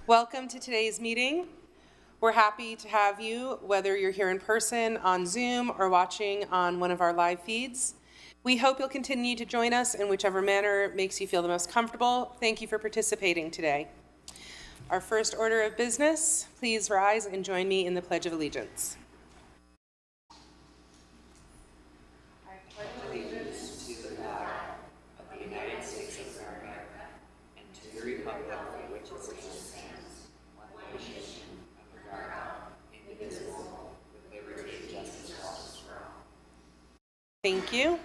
Welcome to today's meeting. We're happy to have you, whether you're here in person, on Zoom, or watching on one of our live feeds. We hope you'll continue to join us in whichever manner makes you feel the most comfortable. Thank you for participating today. Our first order of business, please rise and join me in the Pledge of Allegiance. Thank you.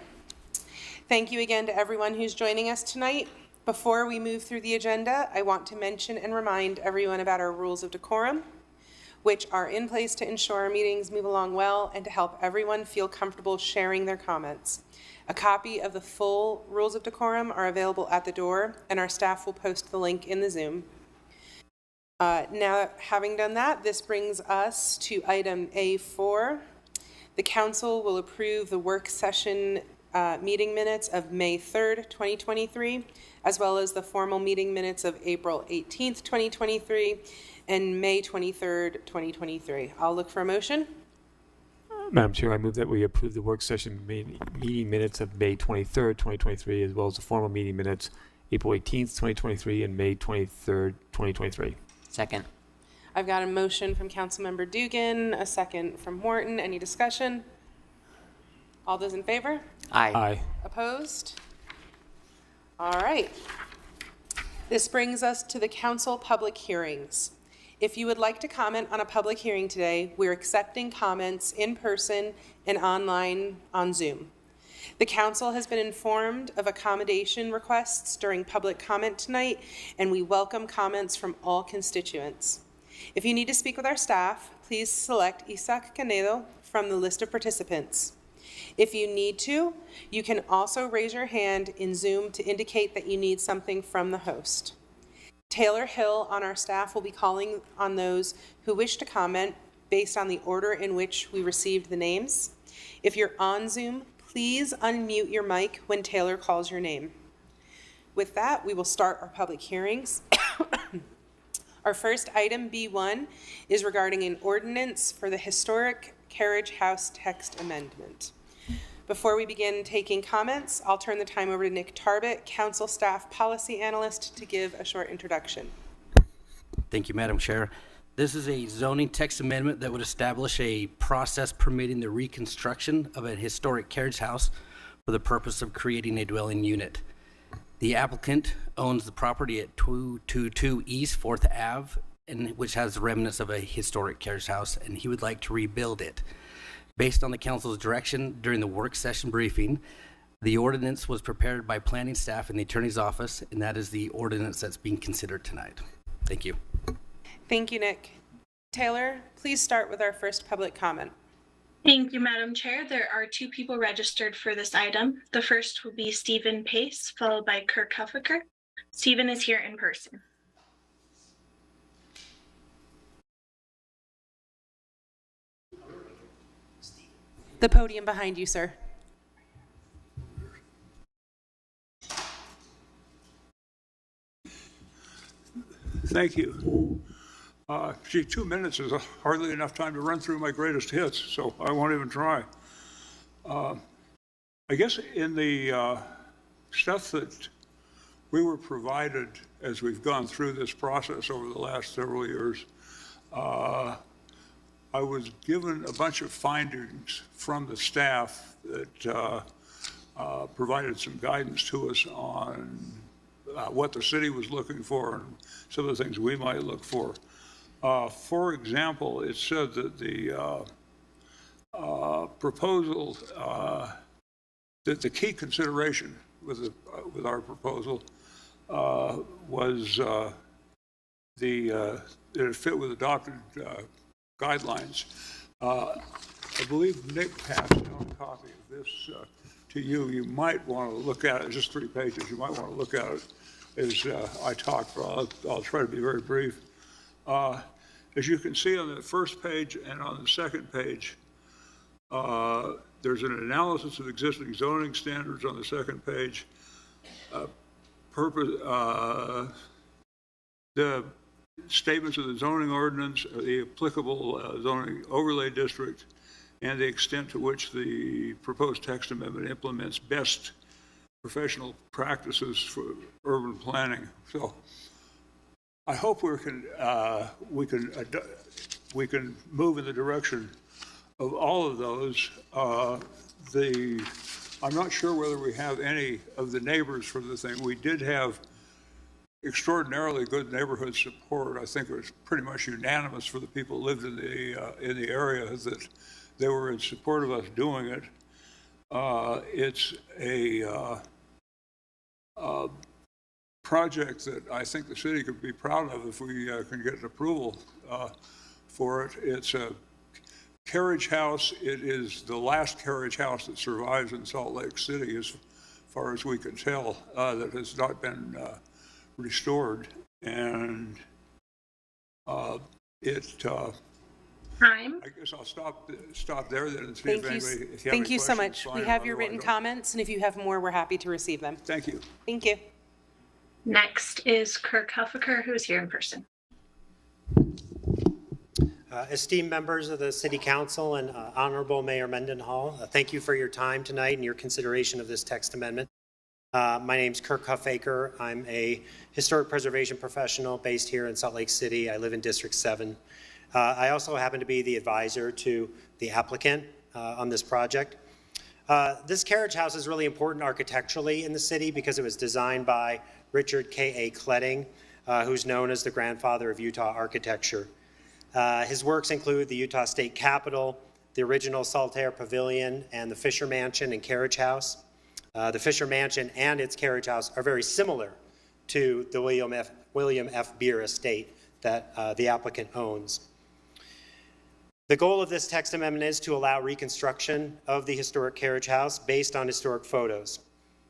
Thank you again to everyone who's joining us tonight. Before we move through the agenda, I want to mention and remind everyone about our rules of decorum, which are in place to ensure our meetings move along well and to help everyone feel comfortable sharing their comments. A copy of the full rules of decorum are available at the door, and our staff will post the link in the Zoom. Now, having done that, this brings us to item A4. The council will approve the work session meeting minutes of May 3rd, 2023, as well as the formal meeting minutes of April 18th, 2023, and May 23rd, 2023. I'll look for a motion. Madam Chair, I move that we approve the work session meeting minutes of May 23rd, 2023, as well as the formal meeting minutes April 18th, 2023, and May 23rd, 2023. Second. I've got a motion from Councilmember Dugan, a second from Morton. Any discussion? All those in favor? Aye. Aye. Opposed? All right. This brings us to the council public hearings. If you would like to comment on a public hearing today, we're accepting comments in person and online on Zoom. The council has been informed of accommodation requests during public comment tonight, and we welcome comments from all constituents. If you need to speak with our staff, please select Isaac Canedo from the list of participants. If you need to, you can also raise your hand in Zoom to indicate that you need something from the host. Taylor Hill on our staff will be calling on those who wish to comment based on the order in which we received the names. If you're on Zoom, please unmute your mic when Taylor calls your name. With that, we will start our public hearings. Our first item, B1, is regarding an ordinance for the historic carriage house text amendment. Before we begin taking comments, I'll turn the time over to Nick Tarbett, Council Staff Policy Analyst, to give a short introduction. Thank you, Madam Chair. This is a zoning text amendment that would establish a process permitting the reconstruction of a historic carriage house for the purpose of creating a dwelling unit. The applicant owns the property at 222 East 4th Ave, which has remnants of a historic carriage house, and he would like to rebuild it. Based on the council's direction during the work session briefing, the ordinance was prepared by planning staff in the attorney's office, and that is the ordinance that's being considered tonight. Thank you. Thank you, Nick. Taylor, please start with our first public comment. Thank you, Madam Chair. There are two people registered for this item. The first will be Stephen Pace, followed by Kirk Huffaker. Stephen is here in person. The podium behind you, sir. Thank you. 2 minutes is hardly enough time to run through my greatest hits, so I won't even try. I guess in the stuff that we were provided as we've gone through this process over the last several years, I was given a bunch of findings from the staff that provided some guidance to us on what the city was looking for and some of the things we might look for. For example, it said that the proposal, that the key consideration with our proposal was that it fit with adopted guidelines. I believe Nick passed on a copy of this to you. You might want to look at it. It's just 3 pages. You might want to look at it as I talk, but I'll try to be very brief. As you can see on the first page and on the second page, there's an analysis of existing zoning standards on the second page. The statements of the zoning ordinance, the applicable zoning overlay district, and the extent to which the proposed text amendment implements best professional practices for urban planning. So I hope we can move in the direction of all of those. I'm not sure whether we have any of the neighbors for the thing. We did have extraordinarily good neighborhood support. I think it was pretty much unanimous for the people who lived in the area that they were in support of us doing it. It's a project that I think the city could be proud of if we can get an approval for it. It's a carriage house. It is the last carriage house that survives in Salt Lake City, as far as we can tell, that has not been restored. And Time. I guess I'll stop there then and see if Thank you, anybody, if you have thank any you so questions, much. We fine. have your Otherwise, written don't. comments, and if you have more, we're happy to receive them. Thank you. Thank you. Next is Kirk Huffaker, who's here in person. Esteemed members of the City Council and Honorable Mayor Mendenhall, thank you for your time tonight and your consideration of this text amendment. My name's Kirk Huffaker. I'm a historic preservation professional based here in Salt Lake City. I live in District 7. I also happen to be the advisor to the applicant on this project. This carriage house is really important architecturally in the city because it was designed by Richard K.A. Kletting, who's known as the grandfather of Utah architecture. His works include the Utah State Capitol, the original Saltaire Pavilion, and the Fisher Mansion and Carriage House. The Fisher Mansion and its carriage house are very similar to the William F. Beer estate that the applicant owns. The goal of this text amendment is to allow reconstruction of the historic carriage house based on historic photos.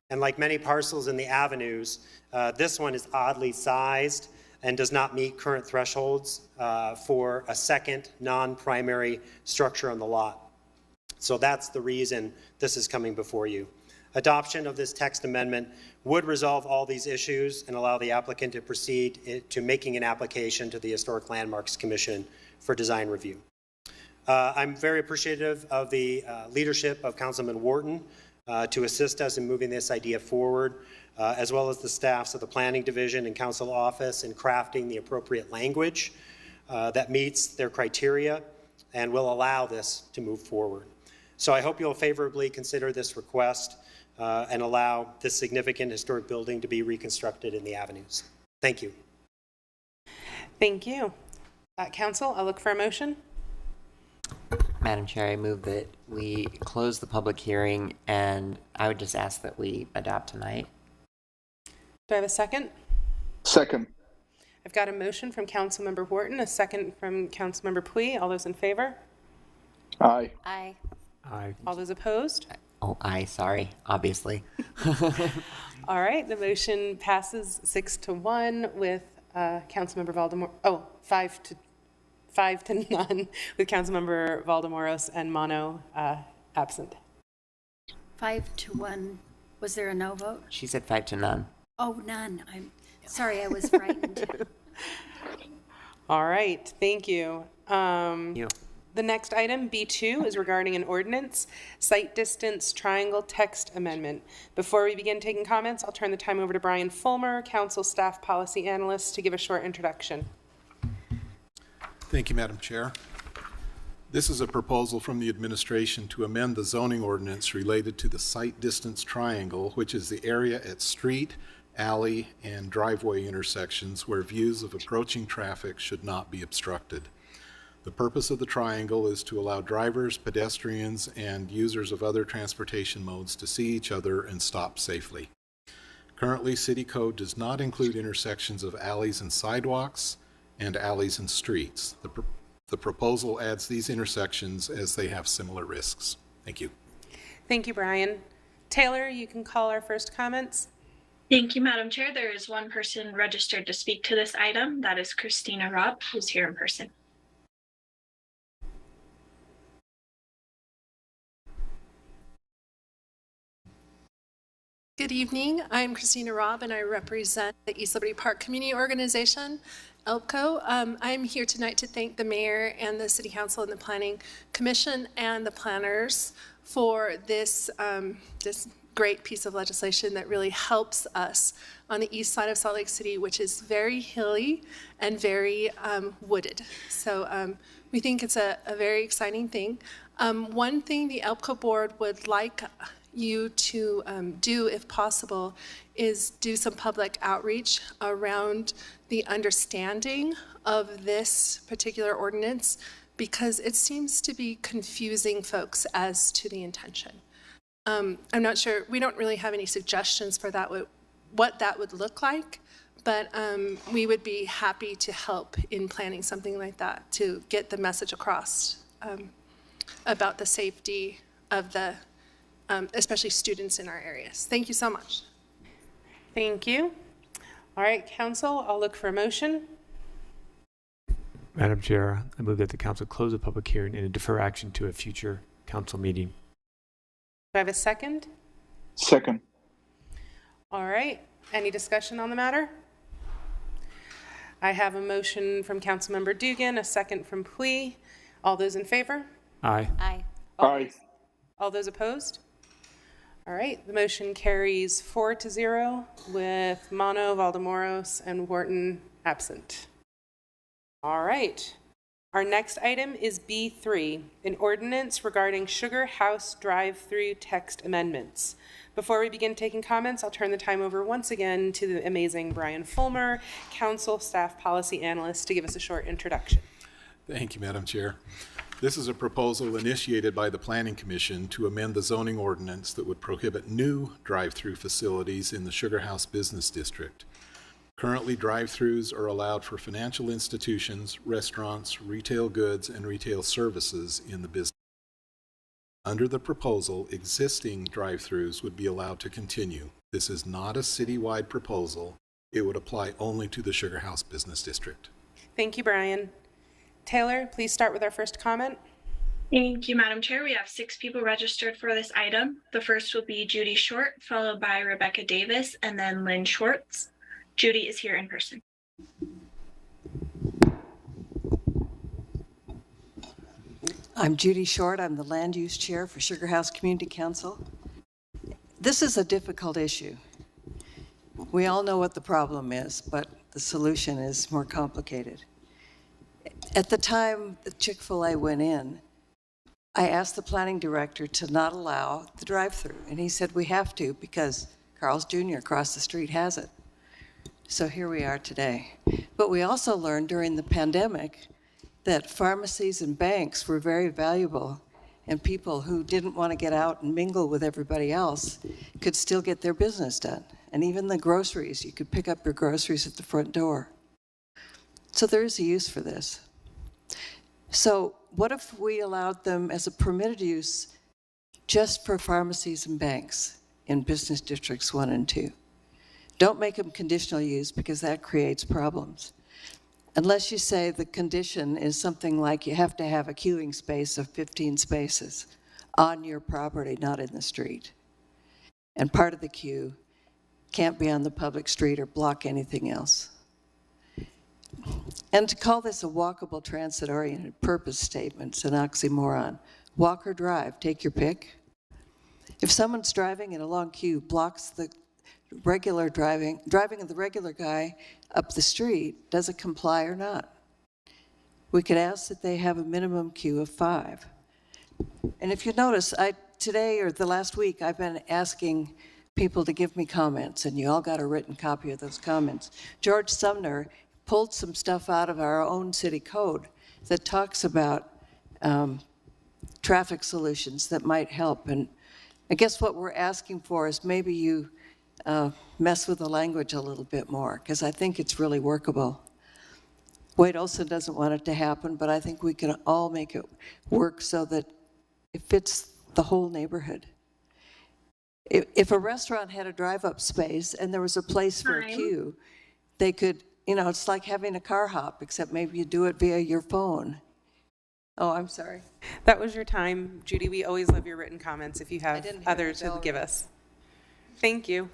And like many parcels in the avenues, this one is oddly sized and does not meet current thresholds for a second non-primary structure on the lot. So that's the reason this is coming before you. Adoption of this text amendment would resolve all these issues and allow the applicant to proceed to making an application to the Historic Landmarks Commission for design review. I'm very appreciative of the leadership of Councilman Wharton to assist us in moving this idea forward, as well as the staffs of the Planning Division and Council Office in crafting the appropriate language that meets their criteria and will allow this to move forward. So I hope you'll favorably consider this request and allow this significant historic building to be reconstructed in the avenues. Thank you. Thank you. Council, I'll look for a motion. Madam Chair, I move that we close the public hearing, and I would just ask that we adopt tonight. Do I have a second? Second. I've got a motion from Councilmember Wharton, a second from Councilmember Pui. All those in favor? Aye. Aye. Aye. All those opposed? Oh, aye, sorry, obviously. All right, the motion passes 6-1 with Councilmember Valdemar. Oh, 5 to none with Councilmember Valdemoros and Mono absent. 5-1. Was there a no vote? She said 5 to none. Oh, none. I'm sorry, I was frightened. All right, thank you. You. The next item, B2, is regarding an ordinance, site distance triangle text amendment. Before we begin taking comments, I'll turn the time over to Brian Fulmer, Council Staff Policy Analyst, to give a short introduction. Thank you, Madam Chair. This is a proposal from the administration to amend the zoning ordinance related to the site distance triangle, which is the area at street, alley, and driveway intersections where views of approaching traffic should not be obstructed. The purpose of the triangle is to allow drivers, pedestrians, and users of other transportation modes to see each other and stop safely. Currently, City Code does not include intersections of alleys and sidewalks and alleys and streets. The proposal adds these intersections as they have similar risks. Thank you. Thank you, Brian. Taylor, you can call our first comments. Thank you, Madam Chair. There is one person registered to speak to this item. That is Christina Robb, who's here in person. Good evening. I'm Christina Robb, and I represent the East Liberty Park Community Organization. Elko. I'm here tonight to thank the mayor and the city council and the planning commission and the planners for this, this great piece of legislation that really helps us on the east side of Salt Lake City, which is very hilly and very wooded. So we think it's a very exciting thing. One thing the ELPCO board would like you to do, if possible, is do some public outreach around the understanding of this particular ordinance, because it seems to be confusing folks as to the intention. I'm not sure, we don't really have any suggestions for that, what that would look like, but we would be happy to help in planning something like that to get the message across about the safety of the, especially students in our areas. Thank you so much. Thank you. All right, council, I'll look for a motion. Madam Chair, I move that the council close the public hearing and defer action to a future council meeting. Do I have a second? Second. All right, any discussion on the matter? I have a motion from Councilmember Dugan, a second from Pui. All those in favor? Aye. Aye. Aye. All those opposed? All right, the motion carries 4-0 with Mono, Valdemoros, and Wharton absent. All right, our next item is B3, an ordinance regarding Sugar House drive-through text amendments. Before we begin taking comments, I'll turn the time over once again to the amazing Brian Fulmer, Council Staff Policy Analyst, to give us a short introduction. Thank you, Madam Chair. This is a proposal initiated by the Planning Commission to amend the zoning ordinance that would prohibit new drive-through facilities in the Sugar House Business District. Currently, drive-throughs are allowed for financial institutions, restaurants, retail goods, and retail services in the business. Under the proposal, existing drive-throughs would be allowed to continue. This is not a citywide proposal. It would apply only to the Sugar House Business District. Thank you, Brian. Taylor, please start with our first comment. Thank you, Madam Chair. We have 6 people registered for this item. The first will be Judy Short, followed by Rebecca Davis, and then Lynn Schwartz. Judy is here in person. I'm Judy Short. I'm the Land Use Chair for Sugar House Community Council. This is a difficult issue. We all know what the problem is, but the solution is more complicated. At the time that Chick-fil-A went in, I asked the planning director to not allow the drive-through, and he said we have to because Carl's Jr. across the street has it. So here we are today. But we also learned during the pandemic that pharmacies and banks were very valuable, and people who didn't want to get out and mingle with everybody else could still get their business done. And even the groceries, you could pick up your groceries at the front door. So there is a use for this. So what if we allowed them as a permitted use just for pharmacies and banks in business districts 1 and 2? Don't make them conditional use because that creates problems. Unless you say the condition is something like you have to have a queuing space of 15 spaces on your property, not in the street. And part of the queue can't be on the public street or block anything else. And to call this a walkable transit-oriented purpose statement is an oxymoron. Walk or drive, take your pick. If someone's driving in a long queue blocks the regular driving of the regular guy up the street, does it comply or not? We could ask that they have a minimum queue of 5. And if you notice, today or the last week, I've been asking people to give me comments, and you all got a written copy of those comments. George Sumner pulled some stuff out of our own city code that talks about traffic solutions that might help. And I guess what we're asking for is maybe you mess with the language a little bit more, because I think it's really workable. Wade Olson doesn't want it to happen, but I think we can all make it work so that it fits the whole neighborhood. If a restaurant had a drive-up space and there was a place for a queue, they could, it's like having a car hop, except maybe you do it via your phone. Oh, I'm sorry. That was your time, Judy. We always love your written comments if you have others to give us. Thank you.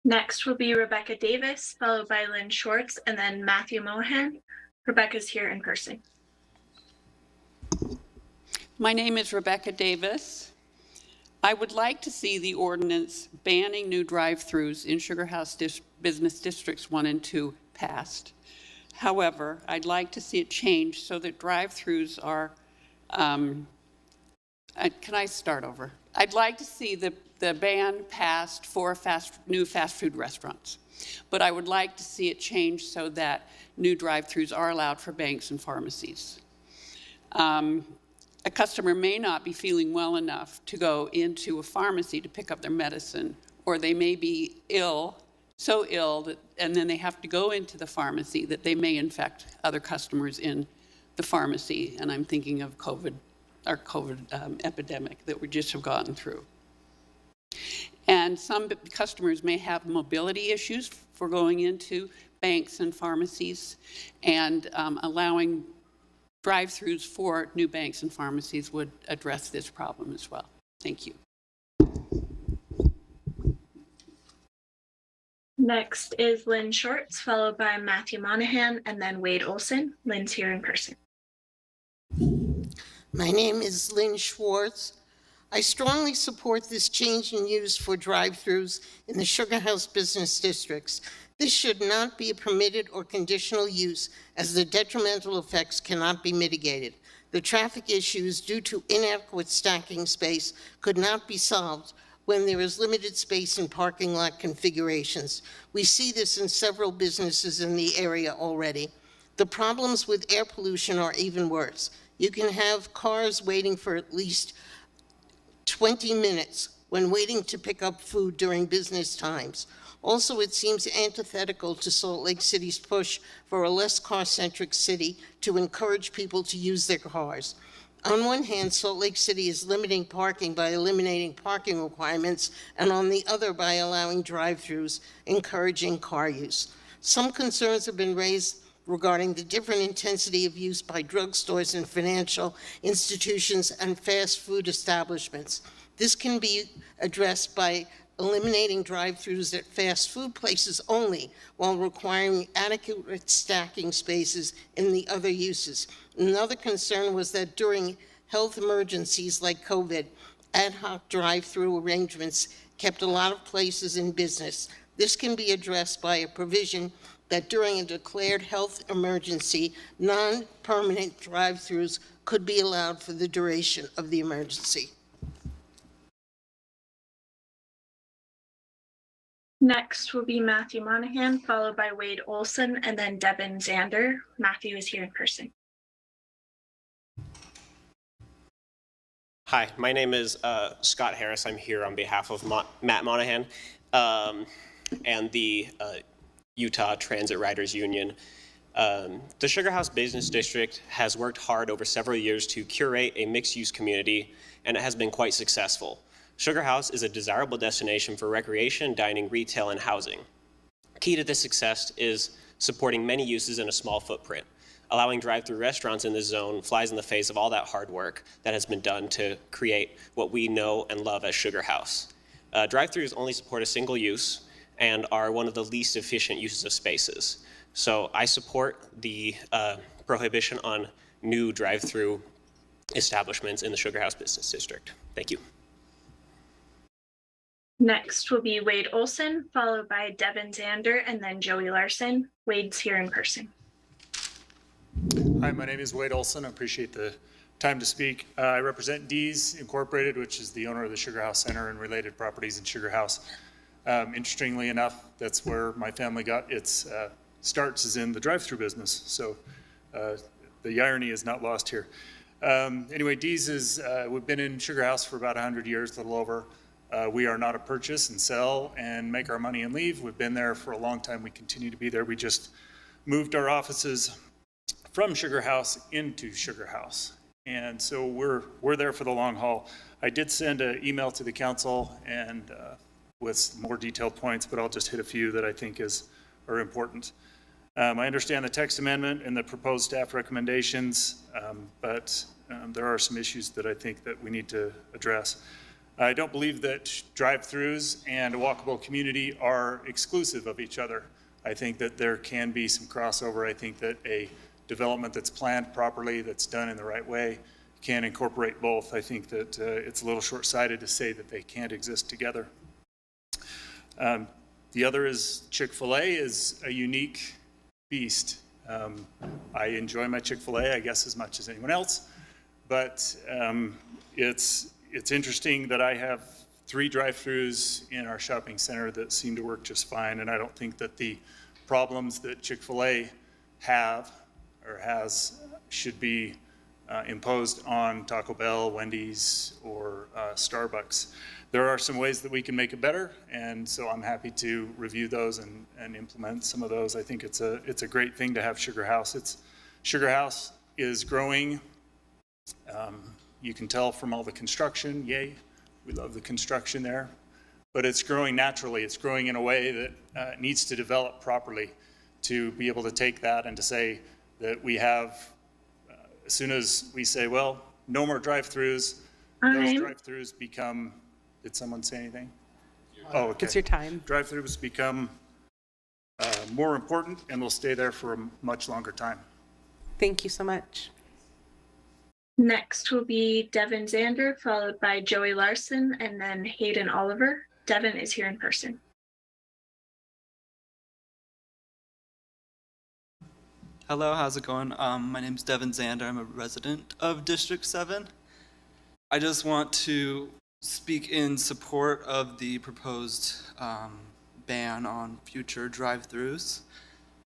Next will be Rebecca Davis, followed by Lynn Schwartz, and then Matthew Mohan. Rebecca's here in person. My name is Rebecca Davis. I would like to see the ordinance banning new drive-throughs in Sugar House Business Districts 1 and 2 passed. However, I'd like to see it changed so that drive-throughs are, can I start over? I'd like to see the ban passed for new fast food restaurants, but I would like to see it changed so that new drive-throughs are allowed for banks and pharmacies. A customer may not be feeling well enough to go into a pharmacy to pick up their medicine, or they may be ill, so ill that, and then they have to go into the pharmacy that they may infect other customers in the pharmacy. And I'm thinking of our COVID epidemic that we just have gotten through. And some customers may have mobility issues for going into banks and pharmacies, and allowing drive-throughs for new banks and pharmacies would address this problem as well. Thank you. Next is Lynn Schwartz, followed by Matthew Monahan, and then Wade Olson. Lynn's here in person. My name is Lynn Schwartz. I strongly support this change in use for drive-throughs in the Sugar House business districts. This should not be a permitted or conditional use, as the detrimental effects cannot be mitigated. The traffic issues due to inadequate stacking space could not be solved when there is limited space in parking lot configurations. We see this in several businesses in the area already. The problems with air pollution are even worse. You can have cars waiting for at least 20 minutes when waiting to pick up food during business times. Also, it seems antithetical to Salt Lake City's push for a less car-centric city to encourage people to use their cars. On one hand, Salt Lake City is limiting parking by eliminating parking requirements, and on the other by allowing drive-throughs, encouraging car use. Some concerns have been raised regarding the different intensity of use by drugstores and financial institutions and fast food establishments. This can be addressed by eliminating drive-throughs at fast food places only, while requiring adequate stacking spaces in the other uses. Another concern was that during health emergencies like COVID, ad hoc drive-through arrangements kept a lot of places in business. This can be addressed by a provision that during a declared health emergency, non-permanent drive-throughs could be allowed for the duration of the emergency. Next will be Matthew Monahan, followed by Wade Olson, and then Devin Zander. Matthew is here in person. Hi, my name is Scott Harris. I'm here on behalf of Matt Monahan and the Utah Transit Riders Union. The Sugar House Business District has worked hard over several years to curate a mixed-use community, and it has been quite successful. Sugar House is a desirable destination for recreation, dining, retail, and housing. Key to this success is supporting many uses in a small footprint. Allowing drive-through restaurants in this zone flies in the face of all that hard work that has been done to create what we know and love as Sugar House. Drive-throughs only support a single use and are one of the least efficient uses of spaces. So I support the prohibition on new drive-through establishments in the Sugar House Business District. Thank you. Next will be Wade Olson, followed by Devin Zander, and then Joey Larson. Wade's here in person. Hi, my name is Wade Olson. I appreciate the time to speak. I represent Dees Incorporated, which is the owner of the Sugar House Center and related properties in Sugar House. Interestingly enough, that's where my family got its starts, is in the drive-through business. So the irony is not lost here. Anyway, Dees is, we've been in Sugar House for about 100 years, a little over. We are not a purchase and sell and make our money and leave. We've been there for a long time. We continue to be there. We just moved our offices from Sugar House into Sugar House. And so we're there for the long haul. I did send an email to the council and with more detailed points, but I'll just hit a few that I think are important. I understand the text amendment and the proposed staff recommendations, but there are some issues that I think that we need to address. I don't believe that drive-throughs and a walkable community are exclusive of each other. I think that there can be some crossover. I think that a development that's planned properly, that's done in the right way, can incorporate both. I think that it's a little short-sighted to say that they can't exist together. The other is Chick-fil-A is a unique beast. I enjoy my Chick-fil-A, I guess, as much as anyone else, but it's interesting that I have 3 drive-throughs in our shopping center that seem to work just fine, and I don't think that the problems that Chick-fil-A have or has should be imposed on Taco Bell, Wendy's, or Starbucks. There are some ways that we can make it better, and so I'm happy to review those and implement some of those. I think it's a great thing to have Sugar House. Sugar House is growing. You can tell from all the construction, yay, we love the construction there, but it's growing naturally. It's growing in a way that needs to develop properly to be able to take that and to say that we have, as soon as we say, well, no more drive-throughs, those drive-throughs become, did someone say anything? Oh, okay. It's your time. Drive-throughs become more important and will stay there for a much longer time. Thank you so much. Next will be Devin Zander, followed by Joey Larson, and then Hayden Oliver. Devin is here in person. Hello, how's it going? My name's Devin Zander. I'm a resident of District 7. I just want to speak in support of the proposed ban on future drive-throughs.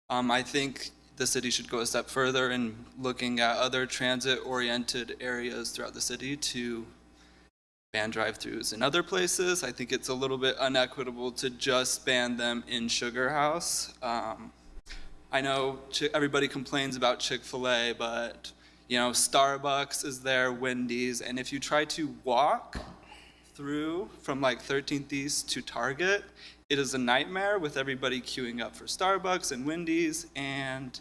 I think the city should go a step further in looking at other transit-oriented areas throughout the city to ban drive-throughs in other places. I think it's a little bit unequitable to just ban them in Sugar House. I know everybody complains about Chick-fil-A, but Starbucks is there, Wendy's, and if you try to walk through from like 13th East to Target, it is a nightmare with everybody queuing up for Starbucks and Wendy's, and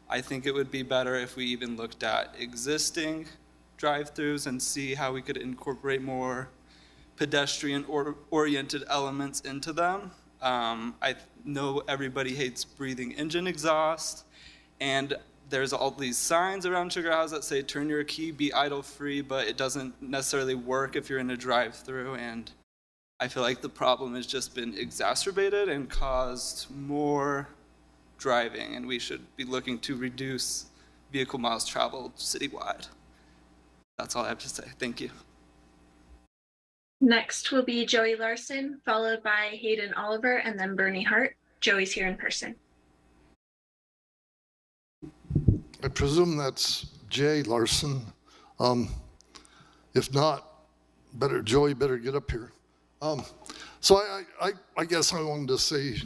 I think it would be better if we even looked at existing drive-throughs and see how we could incorporate more pedestrian-oriented elements into them. I know everybody hates breathing engine exhaust, and there's all these signs around Sugar House that say turn your key, be idle free, but it doesn't necessarily work if you're in a drive-through, and I feel like the problem has just been exacerbated and caused more driving, and we should be looking to reduce vehicle miles traveled citywide. That's all I have to say. Thank you. Next will be Joey Larson, followed by Hayden Oliver, and then Bernie Hart. Joey's here in person. I presume that's Jay Larson. If not, Joey better get up here. So I guess I wanted to say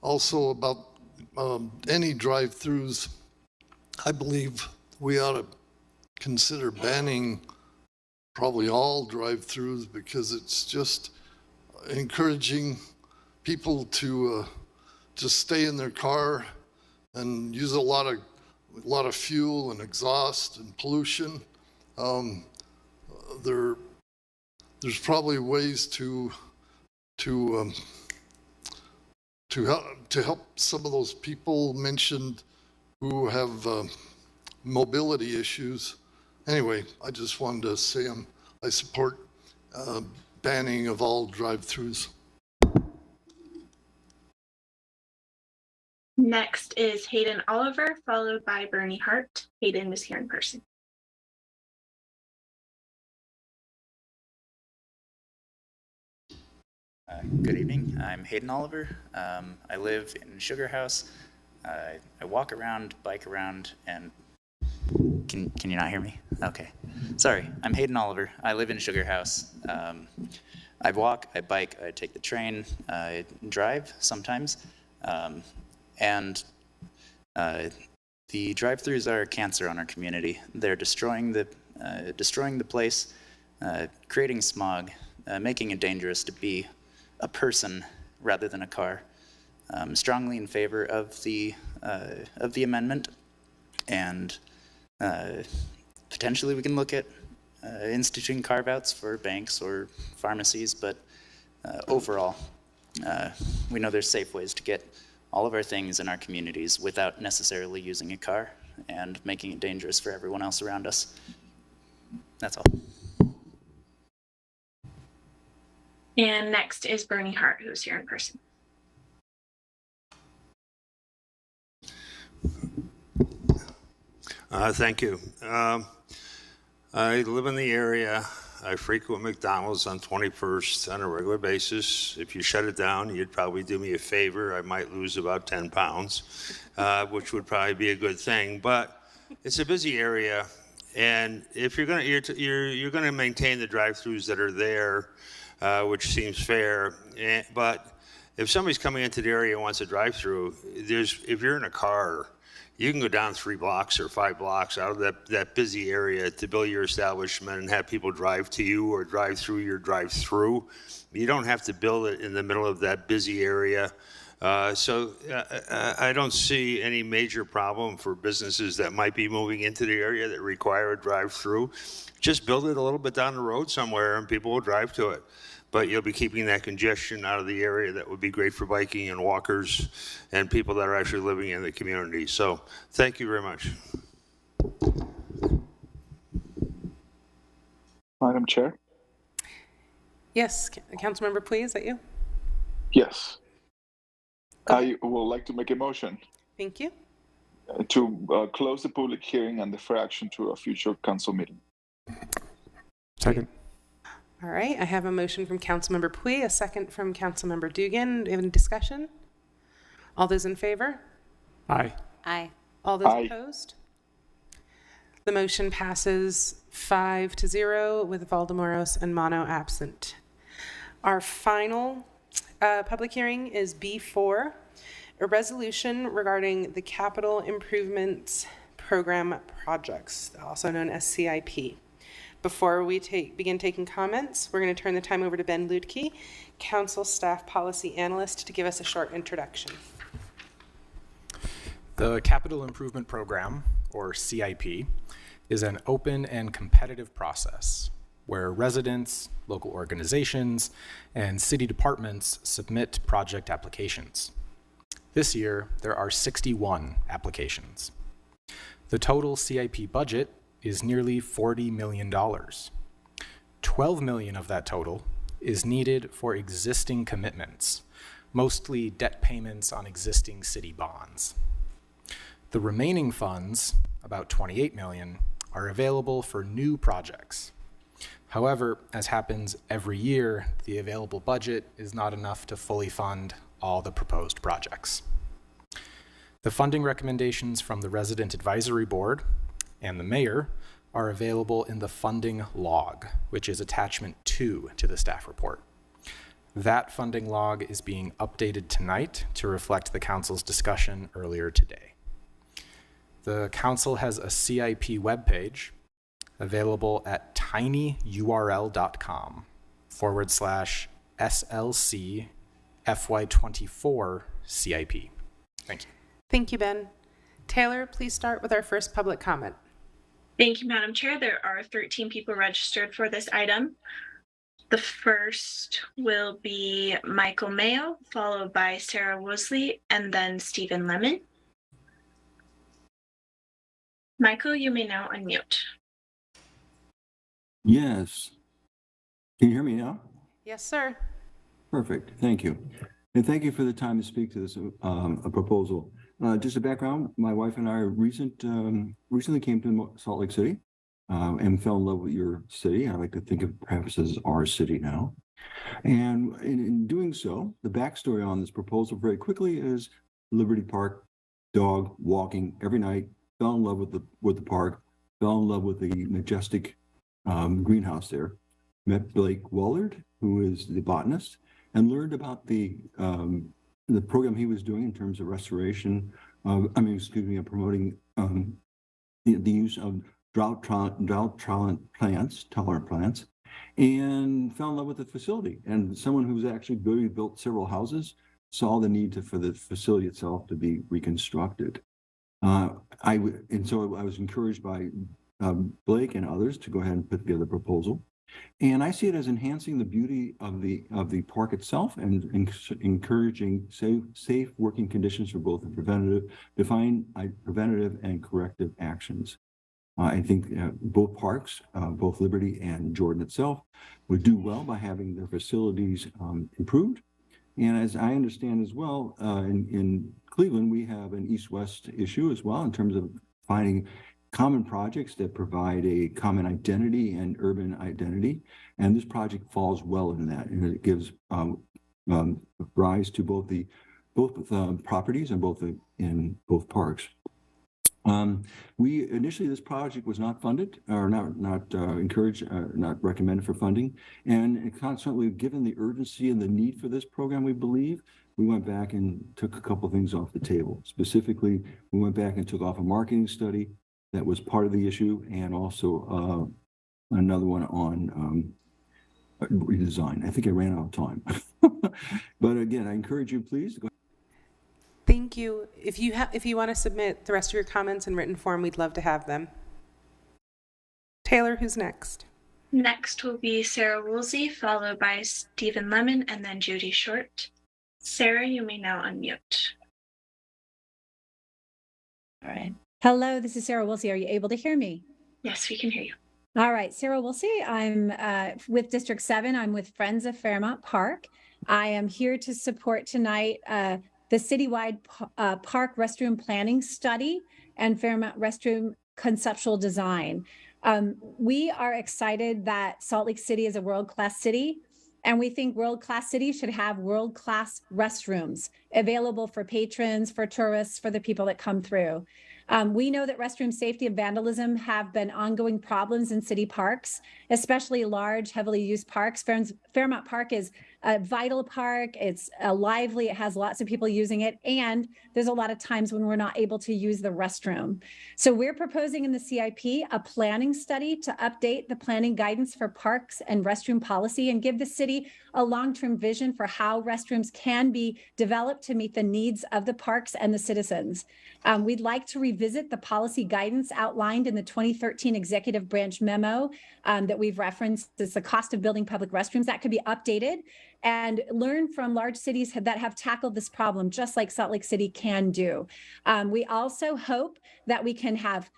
also about any drive-throughs. I believe we ought to consider banning probably all drive-throughs because it's just encouraging people to just stay in their car and use a lot of fuel and exhaust and pollution. There's probably ways to help some of those people mentioned who have mobility issues. Anyway, I just wanted to say I support banning of all drive-throughs. Next is Hayden Oliver, followed by Bernie Hart. Hayden is here in person. Good evening. I'm Hayden Oliver. I live in Sugar House. I walk around, bike around, and can you not hear me? Okay. Sorry. I'm Hayden Oliver. I live in Sugar House. I walk, I bike, I take the train, I drive sometimes, and the drive-throughs are a cancer on our community. They're destroying the place, creating smog, making it dangerous to be a person rather than a car. Strongly in favor of the amendment, and potentially we can look at instituting carve-outs for banks or pharmacies, but overall, we know there's safe ways to get all of our things in our communities without necessarily using a car and making it dangerous for everyone else around us. That's all. And next is Bernie Hart, who's here in person. Thank you. I live in the area. I frequent McDonald's on 21st on a regular basis. If you shut it down, you'd probably do me a favor. I might lose about 10 pounds, which would probably be a good thing. But it's a busy area, and if you're going to maintain the drive-throughs that are there, which seems fair. But if somebody's coming into the area and wants a drive-through, if you're in a car, you can go down 3 blocks or 5 blocks out of that busy area to build your establishment and have people drive to you or drive through your drive-through. You don't have to build it in the middle of that busy area. So I don't see any major problem for businesses that might be moving into the area that require a drive-through. Just build it a little bit down the road somewhere and people will drive to it. But you'll be keeping that congestion out of the area that would be great for biking and walkers and people that are actually living in the community. So thank you very much. Madam Chair? Yes, Councilmember Pui, is that you? Yes. I would like to make a motion Thank you. to close the public hearing and defer action to a future council meeting. Second. All right, I have a motion from Councilmember Pui, a second from Councilmember Dugan. Do you have any discussion? All those in favor? Aye. Aye. All those Aye. opposed? The motion passes 5-0 with Valdemoros and Mono absent. Our final public hearing is B4, a resolution regarding the Capital Improvements Program projects, also known as CIP. Before we begin taking comments, we're going to turn the time over to Ben Ludke, Council Staff Policy Analyst, to give us a short introduction. The Capital Improvement Program, or CIP, is an open and competitive process where residents, local organizations, and city departments submit project applications. This year, there are 61 applications. The total CIP budget is nearly $40 million. $12 million of that total is needed for existing commitments, mostly debt payments on existing city bonds. The remaining funds, about $28 million, are available for new projects. However, as happens every year, the available budget is not enough to fully fund all the proposed projects. The funding recommendations from the Resident Advisory Board and the mayor are available in the funding log, which is attachment 2 to the staff report. That funding log is being updated tonight to reflect the council's discussion earlier today. The council has a CIP webpage available at tinyurl.com/SLC FY24 CIP. Thank you. Thank you, Ben. Taylor, please start with our first public comment. Thank you, Madam Chair. There are 13 people registered for this item. The first will be Michael Mayo, followed by Sarah Wosley, and then Stephen Lemon. Michael, you may now unmute. Yes. Can you hear me now? Yes, sir. Perfect. Thank you. And thank you for the time to speak to this proposal. Just a background, my wife and I recently came to Salt Lake City and fell in love with your city. I like to think of perhaps as our city now. And in doing so, the backstory on this proposal very quickly is Liberty Park, dog walking every night, fell in love with the park, fell in love with the majestic greenhouse there, met Blake Wallard, who is the botanist, and learned about the program he was doing in terms of restoration, promoting the use of drought-tolerant plants, and fell in love with the facility. And someone who's actually built several houses saw the need for the facility itself to be reconstructed. So I was encouraged by Blake and others to go ahead and put together a proposal. And I see it as enhancing the beauty of the park itself and encouraging safe working conditions for both the preventative and corrective actions. I think both parks, both Liberty and Jordan itself, would do well by having their facilities improved. And as I understand as well, in Cleveland, we have an east-west issue as well in terms of finding common projects that provide a common identity and urban identity. And this project falls well in that, and it gives rise to both properties and in both parks. Initially, this project was not funded or not encouraged, not recommended for funding. And consequently, given the urgency and the need for this program, we believe, we went back and took a couple of things off the table. Specifically, we went back and took off a marketing study that was part of the issue, and also another one on redesign. I think I ran out of time. But again, I encourage you, please, go. Thank you. If you want to submit the rest of your comments in written form, we'd love to have them. Taylor, who's next? Next will be Sarah Woolsey, followed by Stephen Lemon, and then Judy Short. Sarah, you may now unmute. All right. Hello, this is Sarah Woolsey. Are you able to hear me? Yes, we can hear you. All right, Sarah Woolsey. I'm with District 7. I'm with Friends of Fairmont Park. I am here to support tonight the citywide park restroom planning study and Fairmont restroom conceptual design. We are excited that Salt Lake City is a world-class city, and we think world-class cities should have world-class restrooms available for patrons, for tourists, for the people that come through. We know that restroom safety and vandalism have been ongoing problems in city parks, especially large, heavily used parks. Fairmont Park is a vital park. It's lively. It has lots of people using it. And there's a lot of times when we're not able to use the restroom. So we're proposing in the CIP a planning study to update the planning guidance for parks and restroom policy and give the city a long-term vision for how restrooms can be developed to meet the needs of the parks and the citizens. We'd like to revisit the policy guidance outlined in the 2013 executive branch memo that we've referenced. It's the cost of building public restrooms. That could be updated and learn from large cities that have tackled this problem, just like Salt Lake City can do. We also hope that we can have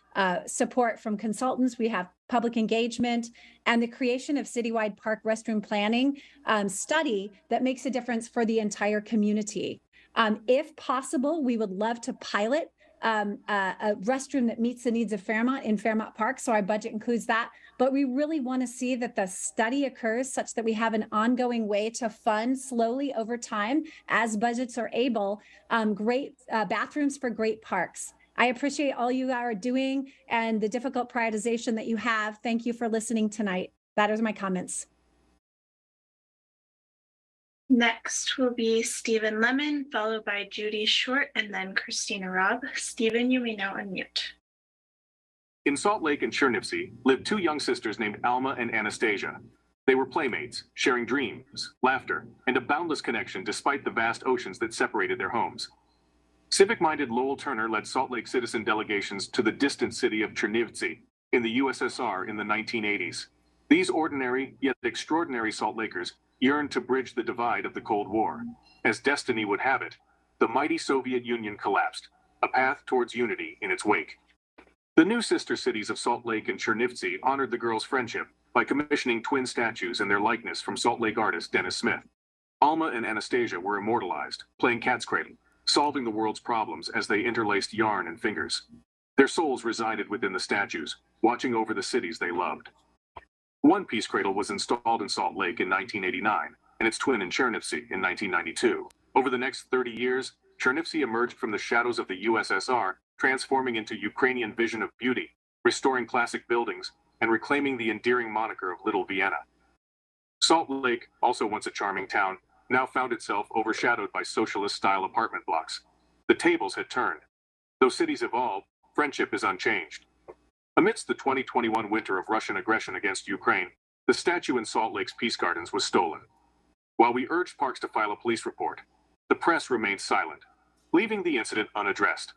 support from consultants. We have public engagement and the creation of citywide park restroom planning study that makes a difference for the entire community. If possible, we would love to pilot a restroom that meets the needs of Fairmont in Fairmont Park. So our budget includes that. But we really want to see that the study occurs such that we have an ongoing way to fund slowly over time as budgets are able, great bathrooms for great parks. I appreciate all you are doing and the difficult prioritization that you have. Thank you for listening tonight. That is my comments. Next will be Stephen Lemon, followed by Judy Short, and then Christina Robb. Stephen, you may now unmute. In Salt Lake and Chernivtsi lived two young sisters named Alma and Anastasia. They were playmates, sharing dreams, laughter, and a boundless connection despite the vast oceans that separated their homes. Civic-minded Lowell Turner led Salt Lake citizen delegations to the distant city of Chernivtsi in the USSR in the 1980s. These ordinary yet extraordinary Salt Lakers yearned to bridge the divide of the Cold War. As destiny would have it, the mighty Soviet Union collapsed, a path towards unity in its wake. The new sister cities of Salt Lake and Chernivtsi honored the girls' friendship by commissioning twin statues in their likeness from Salt Lake artist Dennis Smith. Alma and Anastasia were immortalized, playing cat's cradle, solving the world's problems as they interlaced yarn and fingers. Their souls resided within the statues, watching over the cities they loved. One Peace Cradle was installed in Salt Lake in 1989, and its twin in Chernivtsi in 1992. Over the next 30 years, Chernivtsi emerged from the shadows of the USSR, transforming into Ukrainian vision of beauty, restoring classic buildings, and reclaiming the endearing moniker of Little Vienna. Salt Lake, also once a charming town, now found itself overshadowed by socialist-style apartment blocks. The tables had turned. Though cities evolve, friendship is unchanged. Amidst the 2021 winter of Russian aggression against Ukraine, the statue in Salt Lake's Peace Gardens was stolen. While we urged parks to file a police report, the press remained silent, leaving the incident unaddressed.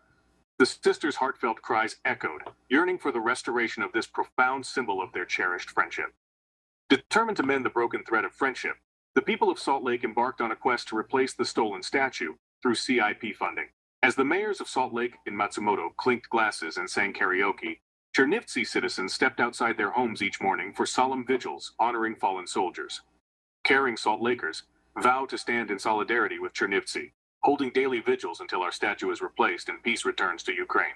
The sisters' heartfelt cries echoed, yearning for the restoration of this profound symbol of their cherished friendship. Determined to mend the broken thread of friendship, the people of Salt Lake embarked on a quest to replace the stolen statue through CIP funding. As the mayors of Salt Lake and Matsumoto clinked glasses and sang karaoke, Chernivtsi citizens stepped outside their homes each morning for solemn vigils honoring fallen soldiers. Caring Salt Lakers vow to stand in solidarity with Chernivtsi, holding daily vigils until our statue is replaced and peace returns to Ukraine.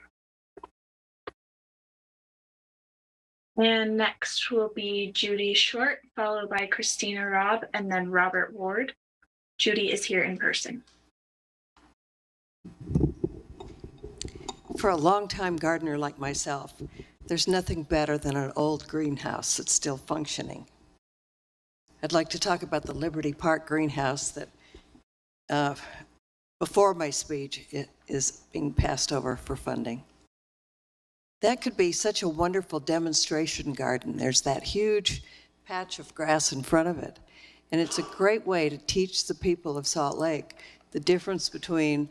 And next will be Judy Short, followed by Christina Robb, and then Robert Ward. Judy is here in person. For a longtime gardener like myself, there's nothing better than an old greenhouse that's still functioning. I'd like to talk about the Liberty Park greenhouse that, before my speech, it is being passed over for funding. That could be such a wonderful demonstration garden. There's that huge patch of grass in front of it. And it's a great way to teach the people of Salt Lake the difference between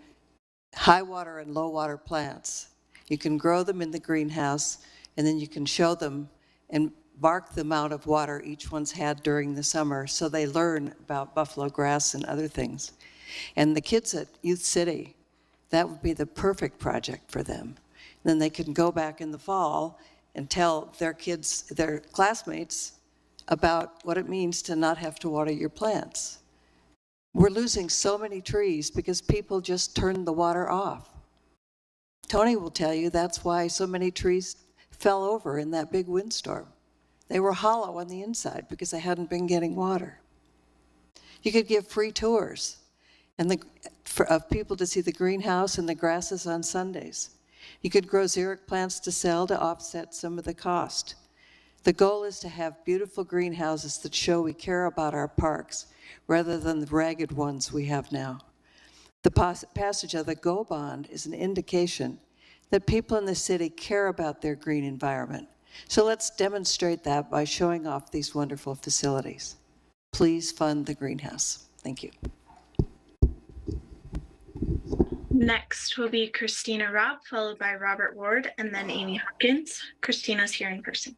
high water and low water plants. You can grow them in the greenhouse, and then you can show them and mark the amount of water each one's had during the summer so they learn about buffalo grass and other things. And the kids at Youth City, that would be the perfect project for them. Then they can go back in the fall and tell their kids, their classmates, about what it means to not have to water your plants. We're losing so many trees because people just turned the water off. Tony will tell you that's why so many trees fell over in that big windstorm. They were hollow on the inside because they hadn't been getting water. You could give free tours of people to see the greenhouse and the grasses on Sundays. You could grow xeric plants to sell to offset some of the cost. The goal is to have beautiful greenhouses that show we care about our parks rather than the ragged ones we have now. The passage of the GO bond is an indication that people in the city care about their green environment. So let's demonstrate that by showing off these wonderful facilities. Please fund the greenhouse. Thank you. Next will be Christina Robb, followed by Robert Ward, and then Amy Hopkins. Christina's here in person.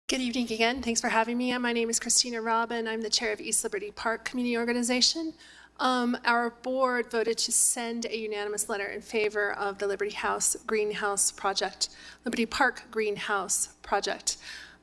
Good evening again. Thanks for having me. My name is Christina Robb, and I'm the chair of East Liberty Park Community Organization. Our board voted to send a unanimous letter in favor of the Liberty House Greenhouse Project, Liberty Park Greenhouse Project.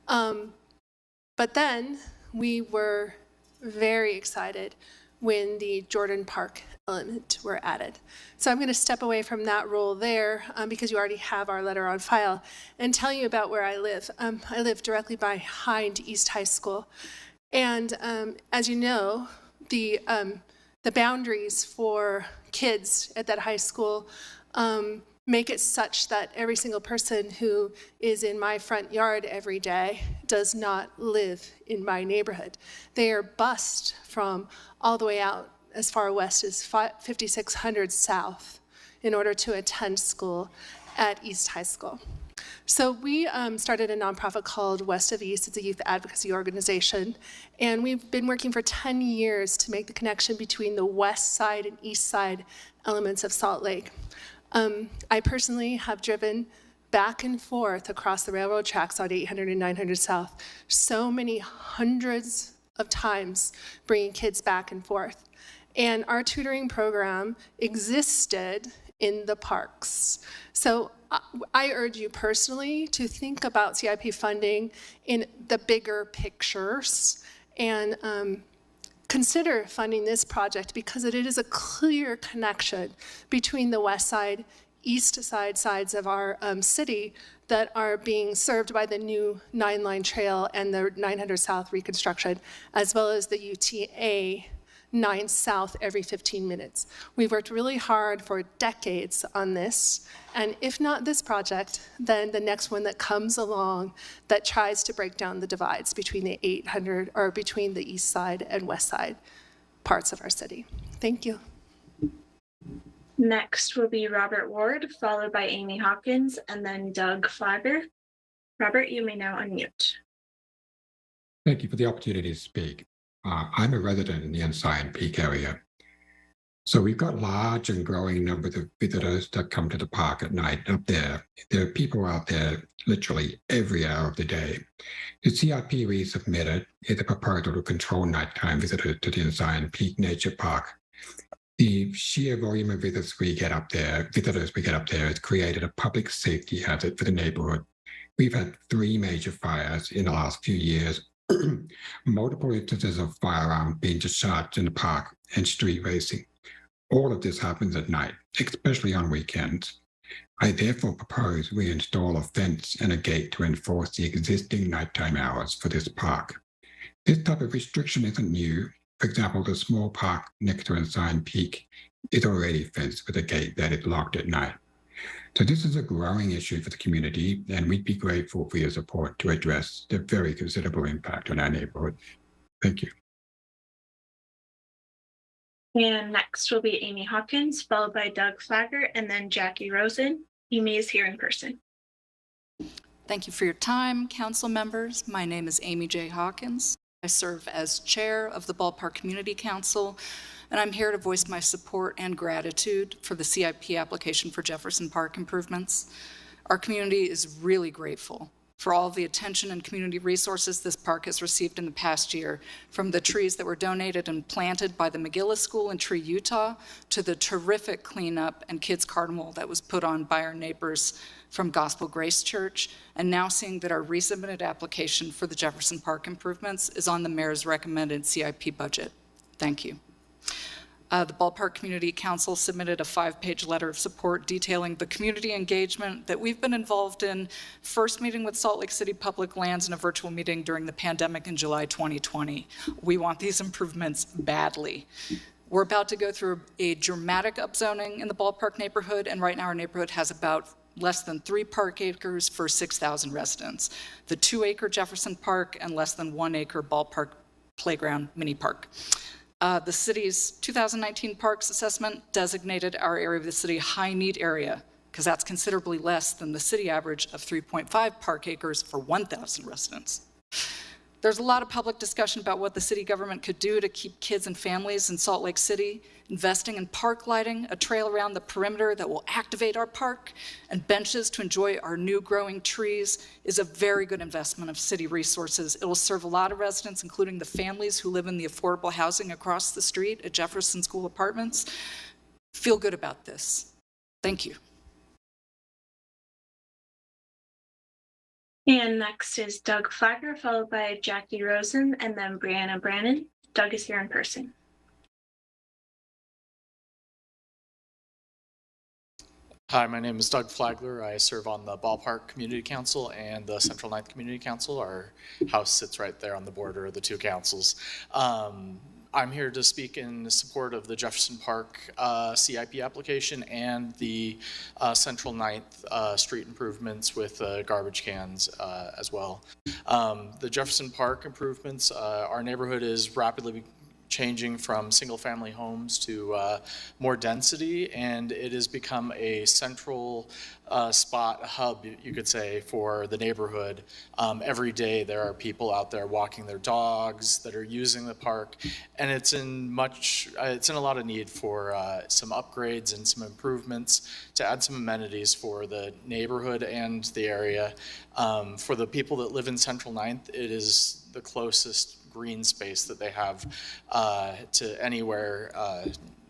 But then we were very excited when the Jordan Park element were added. So I'm going to step away from that role there because you already have our letter on file and tell you about where I live. I live directly behind East High School. And as you know, the boundaries for kids at that high school make it such that every single person who is in my front yard every day does not live in my neighborhood. They are bused from all the way out as far west as 5600 South in order to attend school at East High School. So we started a nonprofit called West of East. It's a youth advocacy organization. And we've been working for 10 years to make the connection between the west side and east side elements of Salt Lake. I personally have driven back and forth across the railroad tracks on 800 and 900 South so many hundreds of times, bringing kids back and forth. And our tutoring program existed in the parks. So I urge you personally to think about CIP funding in the bigger pictures and consider funding this project because it is a clear connection between the west side, east side sides of our city that are being served by the new 9-line trail and the 900 South reconstruction, as well as the UTA 9 South every 15 minutes. We've worked really hard for decades on this, and if not this project, then the next one that comes along that tries to break down the divides between the 800 or between the east side and west side parts of our city. Thank you. Next will be Robert Ward, followed by Amy Hopkins, and then Doug Flagger. Robert, you may now unmute. Thank you for the opportunity to speak. I'm a resident in the Ensign Peak area. So we've got large and growing numbers of visitors that come to the park at night up there. There are people out there literally every hour of the day. The CIP we submitted is a proposal to control nighttime visitors to the Zion Peak Nature Park. The sheer volume of visitors we get up there has created a public safety hazard for the neighborhood. We've had 3 major fires in the last few years, multiple instances of firearms being discharged in the park, and street racing. All of this happens at night, especially on weekends. I therefore propose we install a fence and a gate to enforce the existing nighttime hours for this park. This type of restriction isn't new. For example, the small park next to Zion Peak is already fenced with a gate that is locked at night. So this is a growing issue for the community, and we'd be grateful for your support to address the very considerable impact on our neighborhood. Thank you. And next will be Amy Hawkins, followed by Doug Flagger, and then Jackie Rosen. Amy is here in person. Thank you for your time, council members. My name is Amy J. Hawkins. I serve as chair of the Ballpark Community Council, and I'm here to voice my support and gratitude for the CIP application for Jefferson Park improvements. Our community is really grateful for all the attention and community resources this park has received in the past year, from the trees that were donated and planted by the McGillis School in Tree, Utah, to the terrific cleanup and kids carnival that was put on by our neighbors from Gospel Grace Church, and now seeing that our resubmitted application for the Jefferson Park improvements is on the mayor's recommended CIP budget. Thank you. The Ballpark Community Council submitted a 5-page letter of support detailing the community engagement that we've been involved in, first meeting with Salt Lake City Public Lands in a virtual meeting during the pandemic in July 2020. We want these improvements badly. We're about to go through a dramatic upzoning in the Ballpark neighborhood, and right now our neighborhood has about less than 3 park acres for 6,000 residents. The 2-acre Jefferson Park and less than 1-acre Ballpark Playground Mini Park. The city's 2019 Parks Assessment designated our area of the city high need area, because that's considerably less than the city average of 3.5 park acres for 1,000 residents. There's a lot of public discussion about what the city government could do to keep kids and families in Salt Lake City. Investing in park lighting, a trail around the perimeter that will activate our park, and benches to enjoy our new growing trees is a very good investment of city resources. It will serve a lot of residents, including the families who live in the affordable housing across the street at Jefferson School Apartments. Feel good about this. Thank you. And next is Doug Flagger, followed by Jackie Rosen, and then Brianna Brannon. Doug is here in person. Hi, my name is Doug Flagler. I serve on the Ballpark Community Council and the Central Ninth Community Council. Our house sits right there on the border of the 2 councils. I'm here to speak in support of the Jefferson Park CIP application and the Central Ninth street improvements with garbage cans as well. The Jefferson Park improvements, our neighborhood is rapidly changing from single-family homes to more density, and it has become a central spot, a hub, you could say, for the neighborhood. Every day there are people out there walking their dogs that are using the park, and it's in a lot of need for some upgrades and some improvements to add some amenities for the neighborhood and the area. For the people that live in Central Ninth, it is the closest green space that they have to anywhere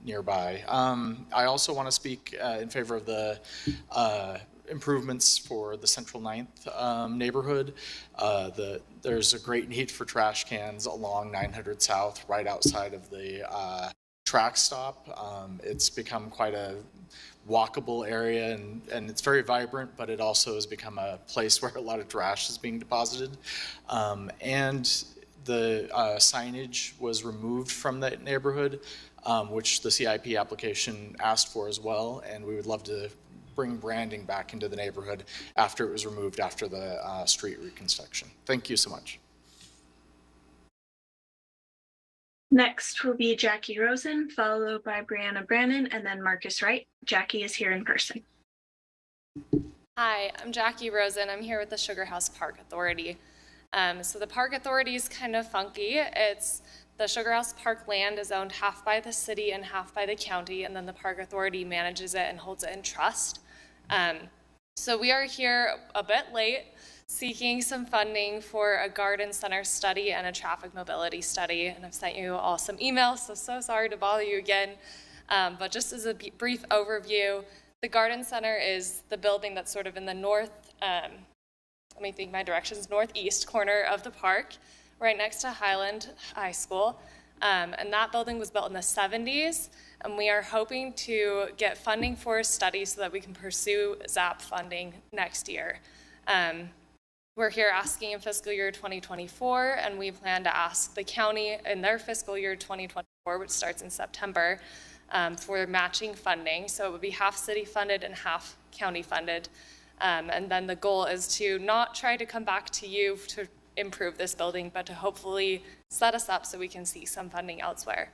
nearby. I also want to speak in favor of the improvements for the Central Ninth neighborhood. There's a great need for trash cans along 900 South, right outside of the track stop. It's become quite a walkable area, and it's very vibrant, but it also has become a place where a lot of trash is being deposited. And the signage was removed from that neighborhood, which the CIP application asked for as well, and we would love to bring branding back into the neighborhood after it was removed after the street reconstruction. Thank you so much. Next will be Jackie Rosen, followed by Brianna Brannon, and then Marcus Wright. Jackie is here in person. Hi, I'm Jackie Rosen. I'm here with the Sugar House Park Authority. So the Park Authority is kind of funky. It's The Sugar House Park land is owned half by the city and half by the county, and then the Park Authority manages it and holds it in trust. So we are here a bit late, seeking some funding for a garden center study and a traffic mobility study. And I've sent you all some emails, so sorry to bother you again. But just as a brief overview, the garden center is the building that's sort of in the north, let me think my directions, northeast corner of the park, right next to Highland High School. And that building was built in the 70s, and we are hoping to get funding for a study so that we can pursue ZAP funding next year. We're here asking in fiscal year 2024, and we plan to ask the county in their fiscal year 2024, which starts in September, for matching funding. So it would be half city funded and half county funded. And then the goal is to not try to come back to you to improve this building, but to hopefully set us up so we can see some funding elsewhere.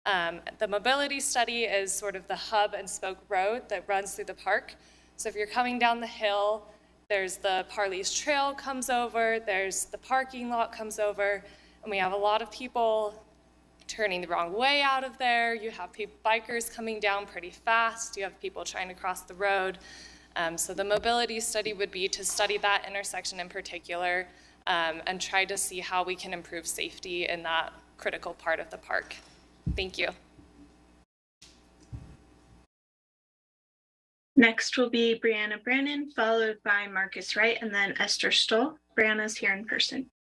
The mobility study is sort of the hub and spoke road that runs through the park. So if you're coming down the hill, there's the Parley's Trail comes over, there's the parking lot comes over, and we have a lot of people turning the wrong way out of there. You have bikers coming down pretty fast. You have people trying to cross the road. So the mobility study would be to study that intersection in particular, and try to see how we can improve safety in that critical part of the park. Thank you. Next will be Brianna Brannon, followed by Marcus Wright, and then Esther Stoll. Brianna's here in person.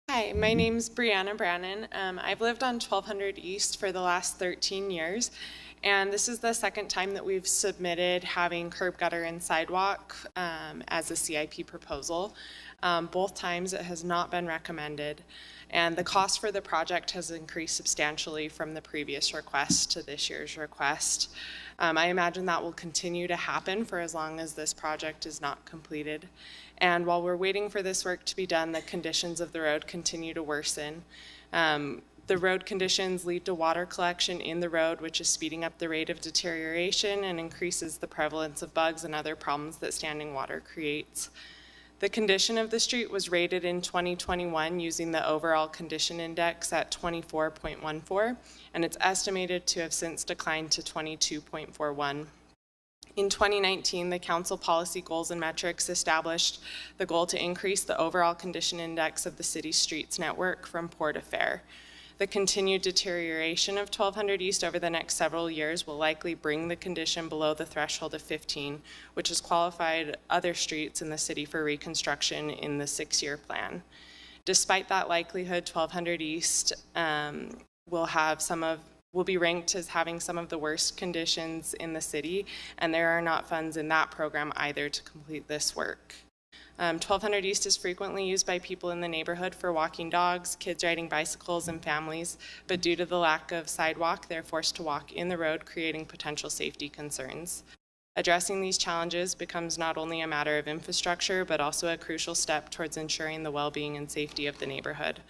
Hi, my name's Brianna Brannon. I've lived on 1200 East for the last 13 years, and this is the second time that we've submitted having curb, gutter, and sidewalk as a CIP proposal. Both times it has not been recommended, and the cost for the project has increased substantially from the previous request to this year's request. I imagine that will continue to happen for as long as this project is not completed. And while we're waiting for this work to be done, the conditions of the road continue to worsen. The road conditions lead to water collection in the road, which is speeding up the rate of deterioration and increases the prevalence of bugs and other problems that standing water creates. The condition of the street was rated in 2021 using the overall condition index at 24.14, and it's estimated to have since declined to 22.41. In 2019, the council policy goals and metrics established the goal to increase the overall condition index of the city's streets network from poor to fair. The continued deterioration of 1200 East over the next several years will likely bring the condition below the threshold of 15, which has qualified other streets in the city for reconstruction in the 6-year plan. Despite that likelihood, 1200 East will be ranked as having some of the worst conditions in the city, and there are not funds in that program either to complete this work. 1200 East is frequently used by people in the neighborhood for walking dogs, kids riding bicycles, and families, but due to the lack of sidewalk, they're forced to walk in the road, creating potential safety concerns. Addressing these challenges becomes not only a matter of infrastructure, but also a crucial step towards ensuring the well-being and safety of the neighborhood.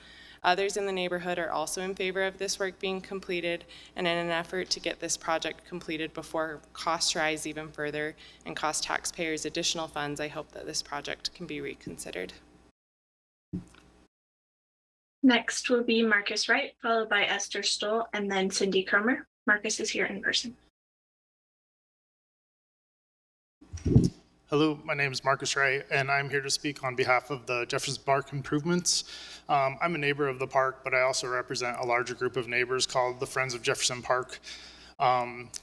Others in the neighborhood are also in favor of this work being completed, and in an effort to get this project completed before costs rise even further and cost taxpayers additional funds, I hope that this project can be reconsidered. Next will be Marcus Wright, followed by Esther Stoll, and then Cindy Cromer. Marcus is here in person. Hello, my name is Marcus Wright, and I'm here to speak on behalf of the Jefferson Park improvements. I'm a neighbor of the park, but I also represent a larger group of neighbors called the Friends of Jefferson Park.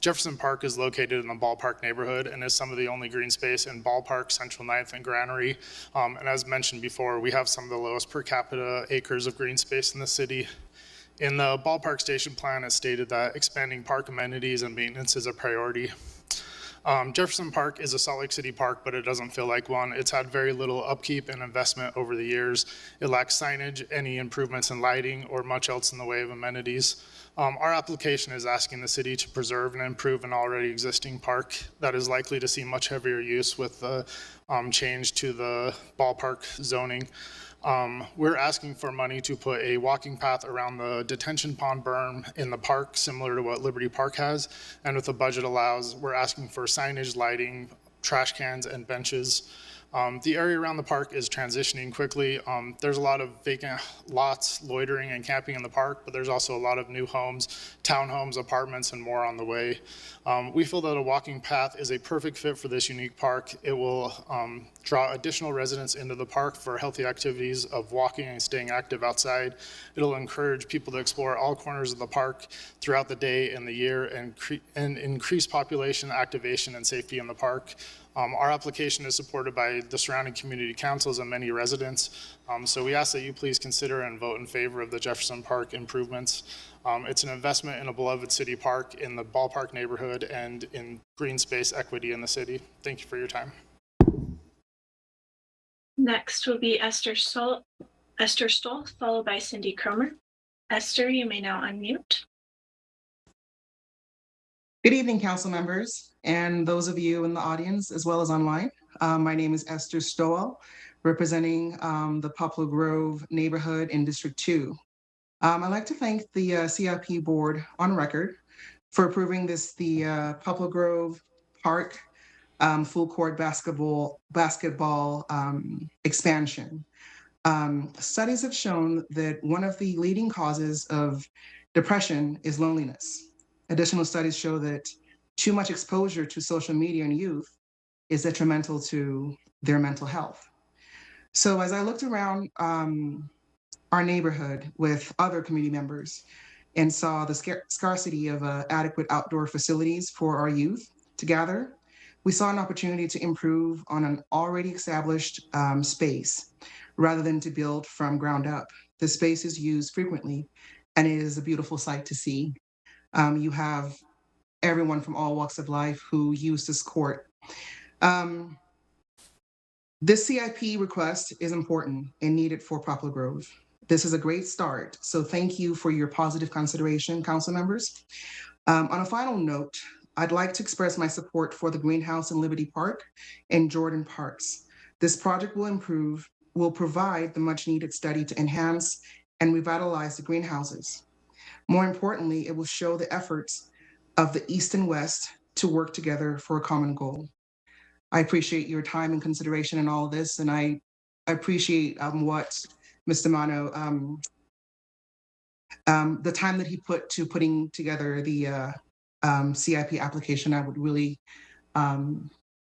Jefferson Park is located in the Ballpark neighborhood and is some of the only green space in Ballpark, Central 9th, and Granary. And as mentioned before, we have some of the lowest per capita acres of green space in the city. In the Ballpark Station Plan, it's stated that expanding park amenities and maintenance is a priority. Jefferson Park is a Salt Lake City park, but it doesn't feel like one. It's had very little upkeep and investment over the years. It lacks signage, any improvements in lighting, or much else in the way of amenities. Our application is asking the city to preserve and improve an already existing park that is likely to see much heavier use with the change to the ballpark zoning. We're asking for money to put a walking path around the detention pond berm in the park, similar to what Liberty Park has. And if the budget allows, we're asking for signage, lighting, trash cans, and benches. The area around the park is transitioning quickly. There's a lot of vacant lots, loitering and camping in the park, but there's also a lot of new homes, townhomes, apartments, and more on the way. We feel that a walking path is a perfect fit for this unique park. It will draw additional residents into the park for healthy activities of walking and staying active outside. It'll encourage people to explore all corners of the park throughout the day and the year and increase population activation and safety in the park. Our application is supported by the surrounding community councils and many residents. So we ask that you please consider and vote in favor of the Jefferson Park improvements. It's an investment in a beloved city park in the ballpark neighborhood and in green space equity in the city. Thank you for your time. Next will be Esther Stoll, followed by Cindy Cromer. Esther, you may now unmute. Good evening, council members, and those of you in the audience as well as online. My name is Esther Stoll, representing the Poplar Grove neighborhood in District 2. I'd like to thank the CIP board on record for approving the Poplar Grove Park full court basketball expansion. Studies have shown that one of the leading causes of depression is loneliness. Additional studies show that too much exposure to social media in youth is detrimental to their mental health. So as I looked around our neighborhood with other community members and saw the scarcity of adequate outdoor facilities for our youth to gather, we saw an opportunity to improve on an already established space rather than to build from ground up. The space is used frequently and it is a beautiful sight to see. You have everyone from all walks of life who use this court. This CIP request is important and needed for Poplar Grove. This is a great start, so thank you for your positive consideration, council members. On a final note, I'd like to express my support for the Greenhouse in Liberty Park and Jordan Parks. This project will provide the much needed study to enhance and revitalize the greenhouses. More importantly, it will show the efforts of the East and West to work together for a common goal. I appreciate your time and consideration in all of this, and I appreciate what Mr. Mano, the time that he put to putting together the CIP application. I would really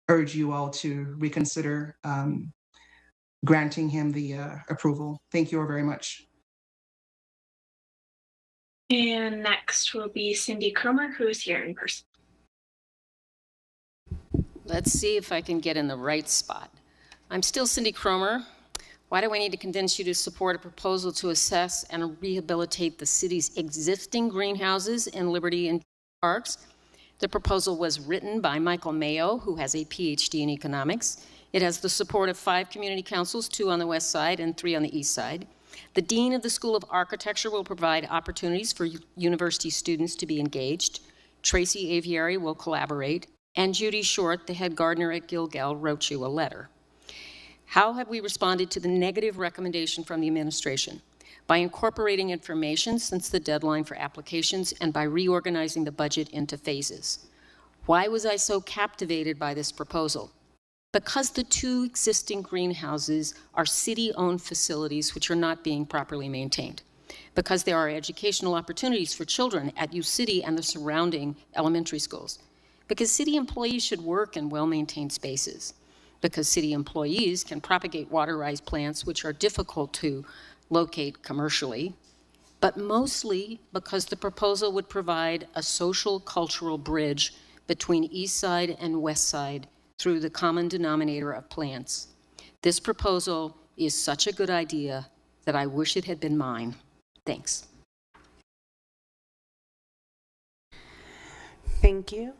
urge you all to reconsider granting him the approval. Thank you all very much. And next will be Cindy Cromer, who is here in person. Let's see if I can get in the right spot. I'm still Cindy Cromer. Why do I need to convince you to support a proposal to assess and rehabilitate the city's existing greenhouses in Liberty and Parks? The proposal was written by Michael Mayo, who has a PhD in economics. It has the support of 5 community councils, 2 on the west side and 3 on the east side. The Dean of the School of Architecture will provide opportunities for university students to be engaged. Tracy Aviary will collaborate, and Judy Short, the head gardener at Gilgal, wrote you a letter. How have we responded to the negative recommendation from the administration? By incorporating information since the deadline for applications and by reorganizing the budget into phases. Why was I so captivated by this proposal? Because the 2 existing greenhouses are city-owned facilities which are not being properly maintained. Because there are educational opportunities for children at U City and the surrounding elementary schools. Because city employees should work in well-maintained spaces. Because city employees can propagate water-rise plants which are difficult to locate commercially. But mostly because the proposal would provide a social cultural bridge between East Side and West Side through the common denominator of plants. This proposal is such a good idea that I wish it had been mine. Thanks. Thank you.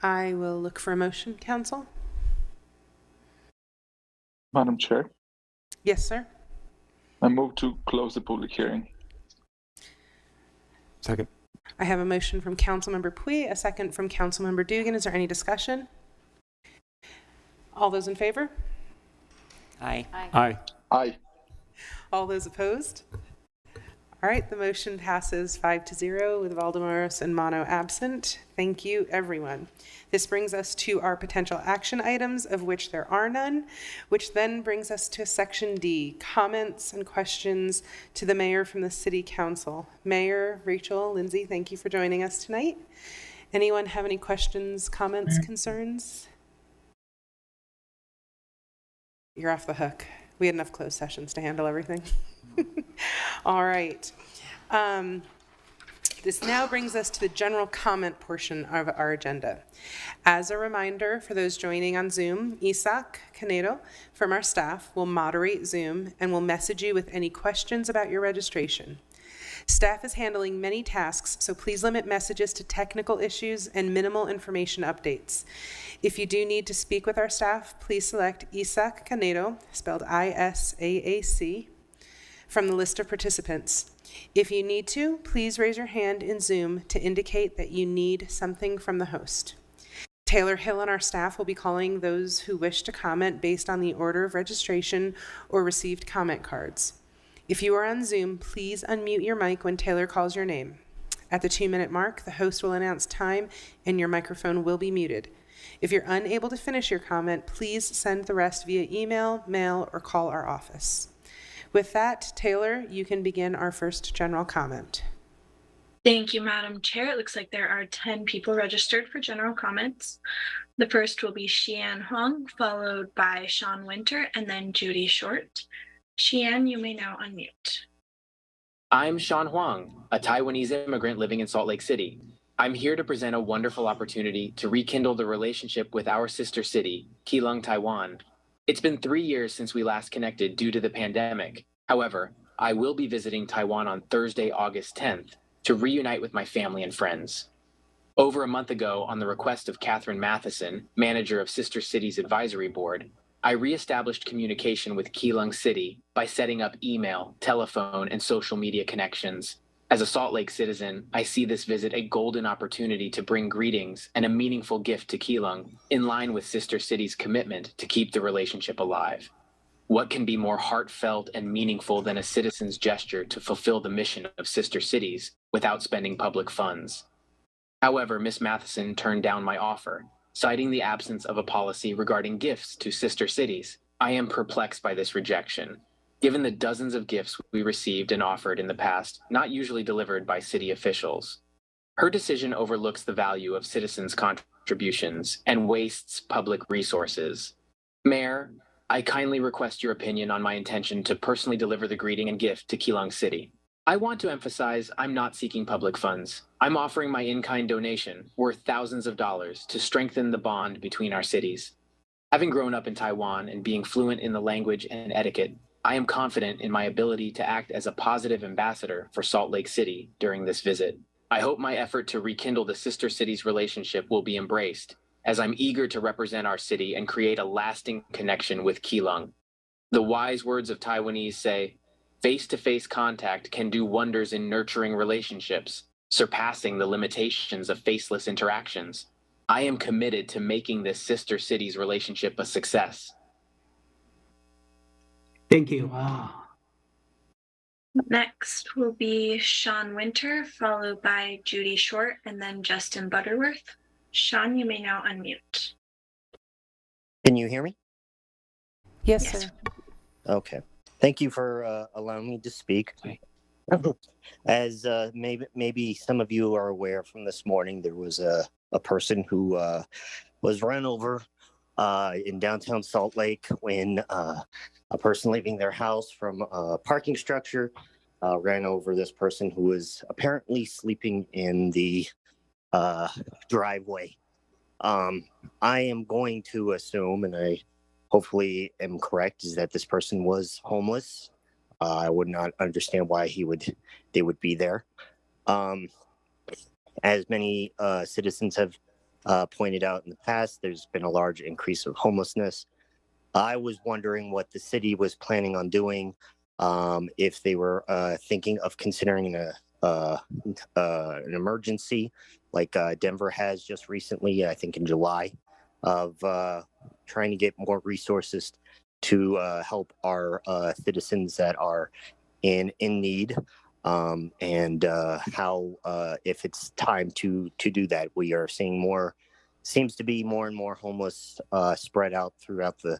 I will look for a motion, council. Madam Chair, Yes, sir. I move to close the public hearing. Second. I have a motion from Councilmember Pui, a second from Councilmember Dugan. Is there any discussion? All those in favor? Aye. Aye. Aye. All those opposed? All All right, the motion passes 5-0 with Valdemoros and Mono absent. Thank you, everyone. This brings us to our potential action items, of which there are none, which then brings us to Section D, comments and questions to the mayor from the City Council. Mayor, Rachel, Lindsay, thank you for joining us tonight. Anyone have any questions, comments, concerns? You're off the hook. We had enough closed sessions to handle everything. All right. This now brings us to the general comment portion of our agenda. As a reminder for those joining on Zoom, Isaac Canedo from our staff will moderate Zoom and will message you with any questions about your registration. Staff is handling many tasks, so please limit messages to technical issues and minimal information updates. If you do need to speak with our staff, please select Isaac Canedo, spelled I-S-A-A-C, from the list of participants. If you need to, please raise your hand in Zoom to indicate that you need something from the host. Taylor Hill and our staff will be calling those who wish to comment based on the order of registration or received comment cards. If you are on Zoom, please unmute your mic when Taylor calls your name. At the 2-minute mark, the host will announce time and your microphone will be muted. If you're unable to finish your comment, please send the rest via email, mail, or call our office. With that, Taylor, you can begin our first general comment. Thank you, Madam Chair. It looks like there are 10 people registered for general comments. The first will be Xian Huang, followed by Sean Winter, and then Judy Short. Xian, you may now unmute. I'm Sean Huang, a Taiwanese immigrant living in Salt Lake City. I'm here to present a wonderful opportunity to rekindle the relationship with our sister city, Keelung, Taiwan. It's been 3 years since we last connected due to the pandemic. However, I will be visiting Taiwan on Thursday, August 10th, to reunite with my family and friends. Over a month ago, on the request of Catherine Matheson, manager of Sister Cities Advisory Board, I reestablished communication with Keelung City by setting up email, telephone, and social media connections. As a Salt Lake citizen, I see this visit a golden opportunity to bring greetings and a meaningful gift to Keelung, in line with Sister Cities' commitment to keep the relationship alive. What can be more heartfelt and meaningful than a citizen's gesture to fulfill the mission of Sister Cities without spending public funds? However, Ms. Matheson turned down my offer, citing the absence of a policy regarding gifts to sister cities. I am perplexed by this rejection, given the dozens of gifts we received and offered in the past, not usually delivered by city officials. Her decision overlooks the value of citizens' contributions and wastes public resources. Mayor, I kindly request your opinion on my intention to personally deliver the greeting and gift to Keelung City. I want to emphasize I'm not seeking public funds. I'm offering my in-kind donation, worth thousands of dollars, to strengthen the bond between our cities. Having grown up in Taiwan and being fluent in the language and etiquette, I am confident in my ability to act as a positive ambassador for Salt Lake City during this visit. I hope my effort to rekindle the sister cities relationship will be embraced, as I'm eager to represent our city and create a lasting connection with Keelung. The wise words of Taiwanese say, face-to-face contact can do wonders in nurturing relationships, surpassing the limitations of faceless interactions. I am committed to making this sister cities relationship a success. Thank you. Next will be Sean Winter, followed by Judy Short, and then Justin Butterworth. Sean, you may now unmute. Can you hear me? Yes, sir. Okay. Thank you for allowing me to speak. As maybe some of you are aware from this morning, there was a person who was run over in downtown Salt Lake when a person leaving their house from a parking structure ran over this person who was apparently sleeping in the driveway. I am going to assume, and I hopefully am correct, is that this person was homeless. I would not understand why they would be there. As many citizens have pointed out in the past, there's been a large increase of homelessness. I was wondering what the city was planning on doing, if they were thinking of considering an emergency like Denver has just recently, I think in July, of trying to get more resources to help our citizens that are in need. and how if it's time to do that. We are seeing seems to be more and more homeless spread out throughout the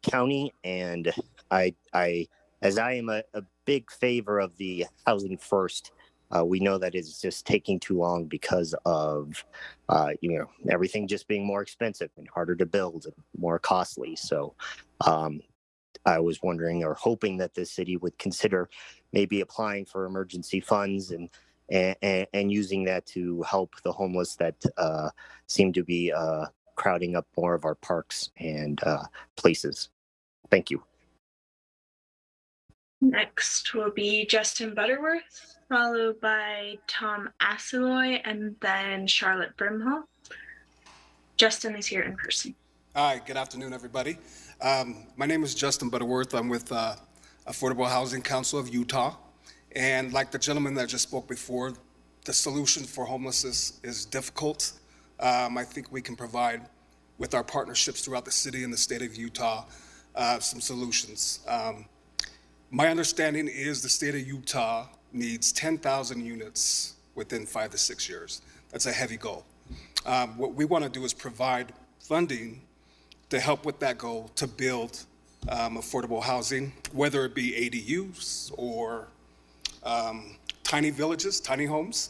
county, and as I am a big favor of the housing first, we know that it's just taking too long because of everything just being more expensive and harder to build and more costly. So I was wondering or hoping that the city would consider maybe applying for emergency funds and using that to help the homeless that seem to be crowding up more of our parks and places. Thank you. Next will be Justin Butterworth, followed by Tom Asiloy, and then Charlotte Brimhall. Justin is here in person. Hi, good afternoon, everybody. My name is Justin Butterworth. I'm with Affordable Housing Council of Utah. And like the gentleman that just spoke before, the solution for homelessness is difficult. I think we can provide, with our partnerships throughout the city and the state of Utah, some solutions. My understanding is the state of Utah needs 10,000 units within 5 to 6 years. That's a heavy goal. What we want to do is provide funding to help with that goal to build affordable housing, whether it be ADUs or tiny villages, tiny homes.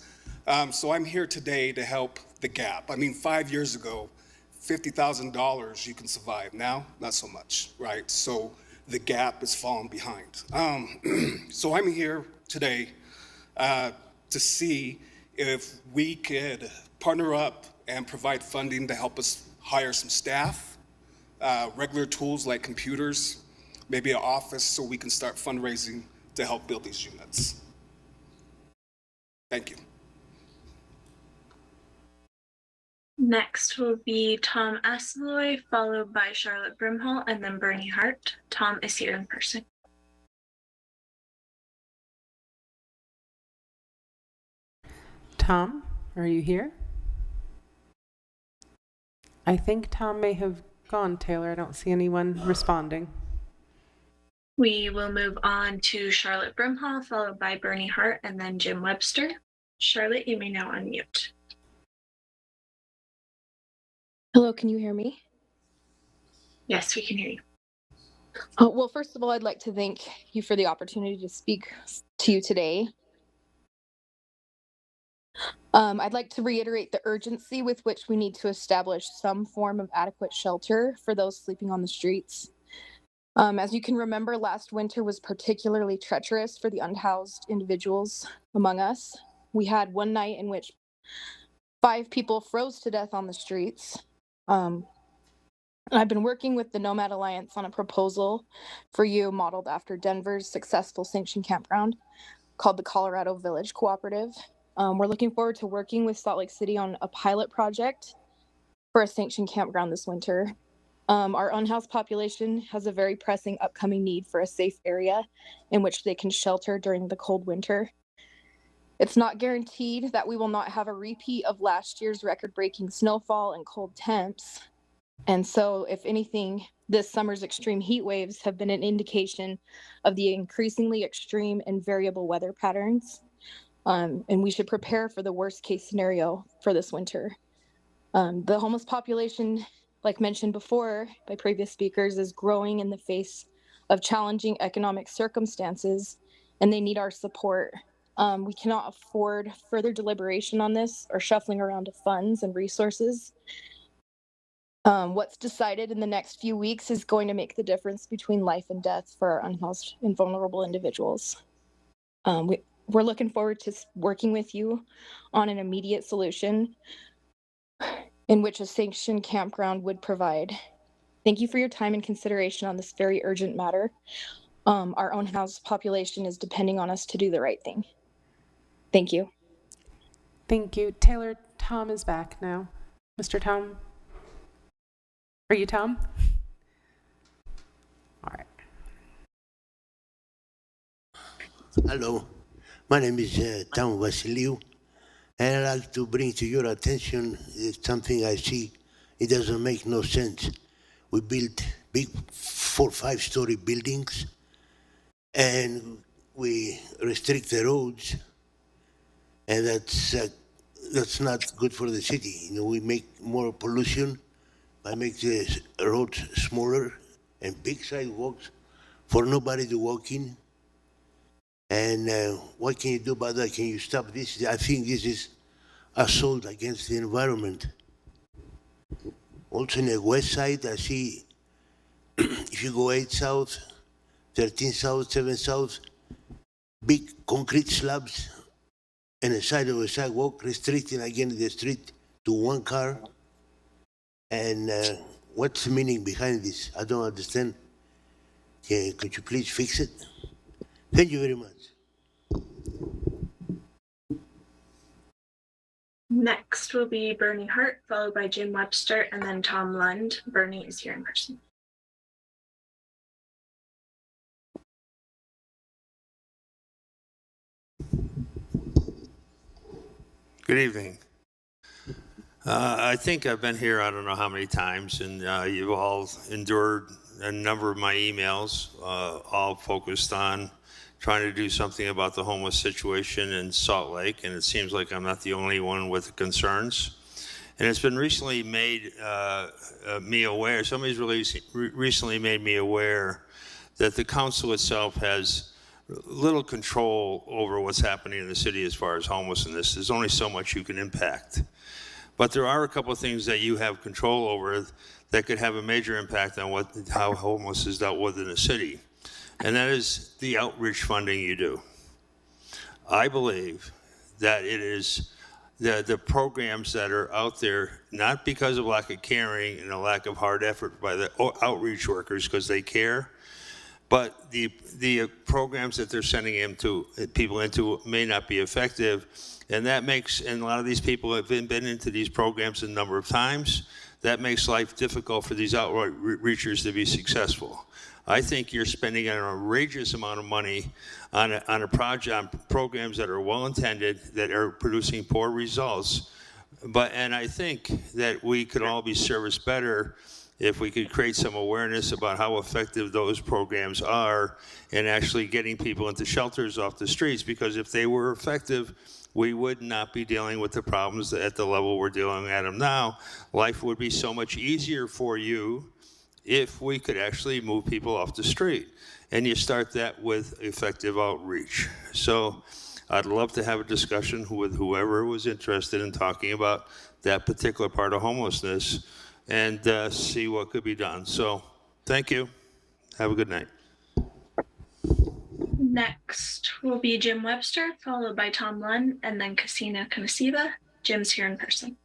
So I'm here today to help the gap. I mean, 5 years ago, $50,000 you can survive. Now, not so much, right? So the gap is falling behind. So I'm here today to see if we could partner up and provide funding to help us hire some staff, regular tools like computers, maybe an office so we can start fundraising to help build these units. Thank you. Next will be Tom Asiloy, followed by Charlotte Brimhall, and then Bernie Hart. Tom is here in person. Tom, are you here? I think Tom may have gone, Taylor. I don't see anyone responding. We will move on to Charlotte Brimhall, followed by Bernie Hart, and then Jim Webster. Charlotte, you may now unmute. Hello, can you hear me? Yes, we can hear you. Well, first of all, I'd like to thank you for the opportunity to speak to you today. I'd like to reiterate the urgency with which we need to establish some form of adequate shelter for those sleeping on the streets. As you can remember, last winter was particularly treacherous for the unhoused individuals among us. We had one night in which 5 people froze to death on the streets. I've been working with the Nomad Alliance on a proposal for you modeled after Denver's successful sanctioned campground called the Colorado Village Cooperative. We're looking forward to working with Salt Lake City on a pilot project for a sanctioned campground this winter. Our unhoused population has a very pressing upcoming need for a safe area in which they can shelter during the cold winter. It's not guaranteed that we will not have a repeat of last year's record-breaking snowfall and cold temps. And so, if anything, this summer's extreme heat waves have been an indication of the increasingly extreme and variable weather patterns. And we should prepare for the worst case scenario for this winter. The homeless population, like mentioned before by previous speakers, is growing in the face of challenging economic circumstances, and they need our support. We cannot afford further deliberation on this or shuffling around of funds and resources. What's decided in the next few weeks is going to make the difference between life and death for our unhoused and vulnerable individuals. We're looking forward to working with you on an immediate solution in which a sanctioned campground would provide. Thank you for your time and consideration on this very urgent matter. Our unhoused population is depending on us to do the right thing. Thank you. Thank you. Taylor, Tom is back now. Mr. Tom? Are you Tom? All right. Hello, my name is Tom Vasiliou, and I'd like to bring to your attention something I see. It doesn't make no sense. We built big 4 or 5 story buildings, and we restrict the roads, and that's not good for the city. You know, we make more pollution by making the roads smaller and big sidewalks for nobody to walk in. And what can you do about that? Can you stop this? I think this is assault against the environment. Also in the west side, I see if you go 8 south, 13 south, 7 south, big concrete slabs on the side of a sidewalk, restricting again the street to 1 car. And what's the meaning behind this? I don't understand. Could you please fix it? Thank you very much. Next will be Bernie Hart, followed by Jim Webster, and then Tom Lund. Bernie is here in person. Good evening. I think I've been here I don't know how many times, and you've all endured a number of my emails, all focused on trying to do something about the homeless situation in Salt Lake, and it seems like I'm not the only one with concerns. And it's been recently made me aware, somebody's recently made me aware that the council itself has little control over what's happening in the city as far as homelessness. There's only so much you can impact. But there are a couple of things that you have control over that could have a major impact on how homeless is dealt with in the city. And that is the outreach funding you do. I believe that it is the programs that are out there, not because of lack of caring and a lack of hard effort by the outreach workers, because they care, but the programs that they're sending people into may not be effective. And that makes, and a lot of these people have been into these programs a number of times, that makes life difficult for these outreachers to be successful. I think you're spending an outrageous amount of money on a project, on programs that are well-intended, that are producing poor results. And I think that we could all be serviced better if we could create some awareness about how effective those programs are in actually getting people into shelters off the streets, because if they were effective, we would not be dealing with the problems at the level we're dealing at them now. Life would be so much easier for you if we could actually move people off the street. And you start that with effective outreach. So I'd love to have a discussion with whoever was interested in talking about that particular part of homelessness and see what could be done. So thank you. Have a good night. Next will be Jim Webster, followed by Tom Lund, and then Kasina Kanasiba. Jim's here in person.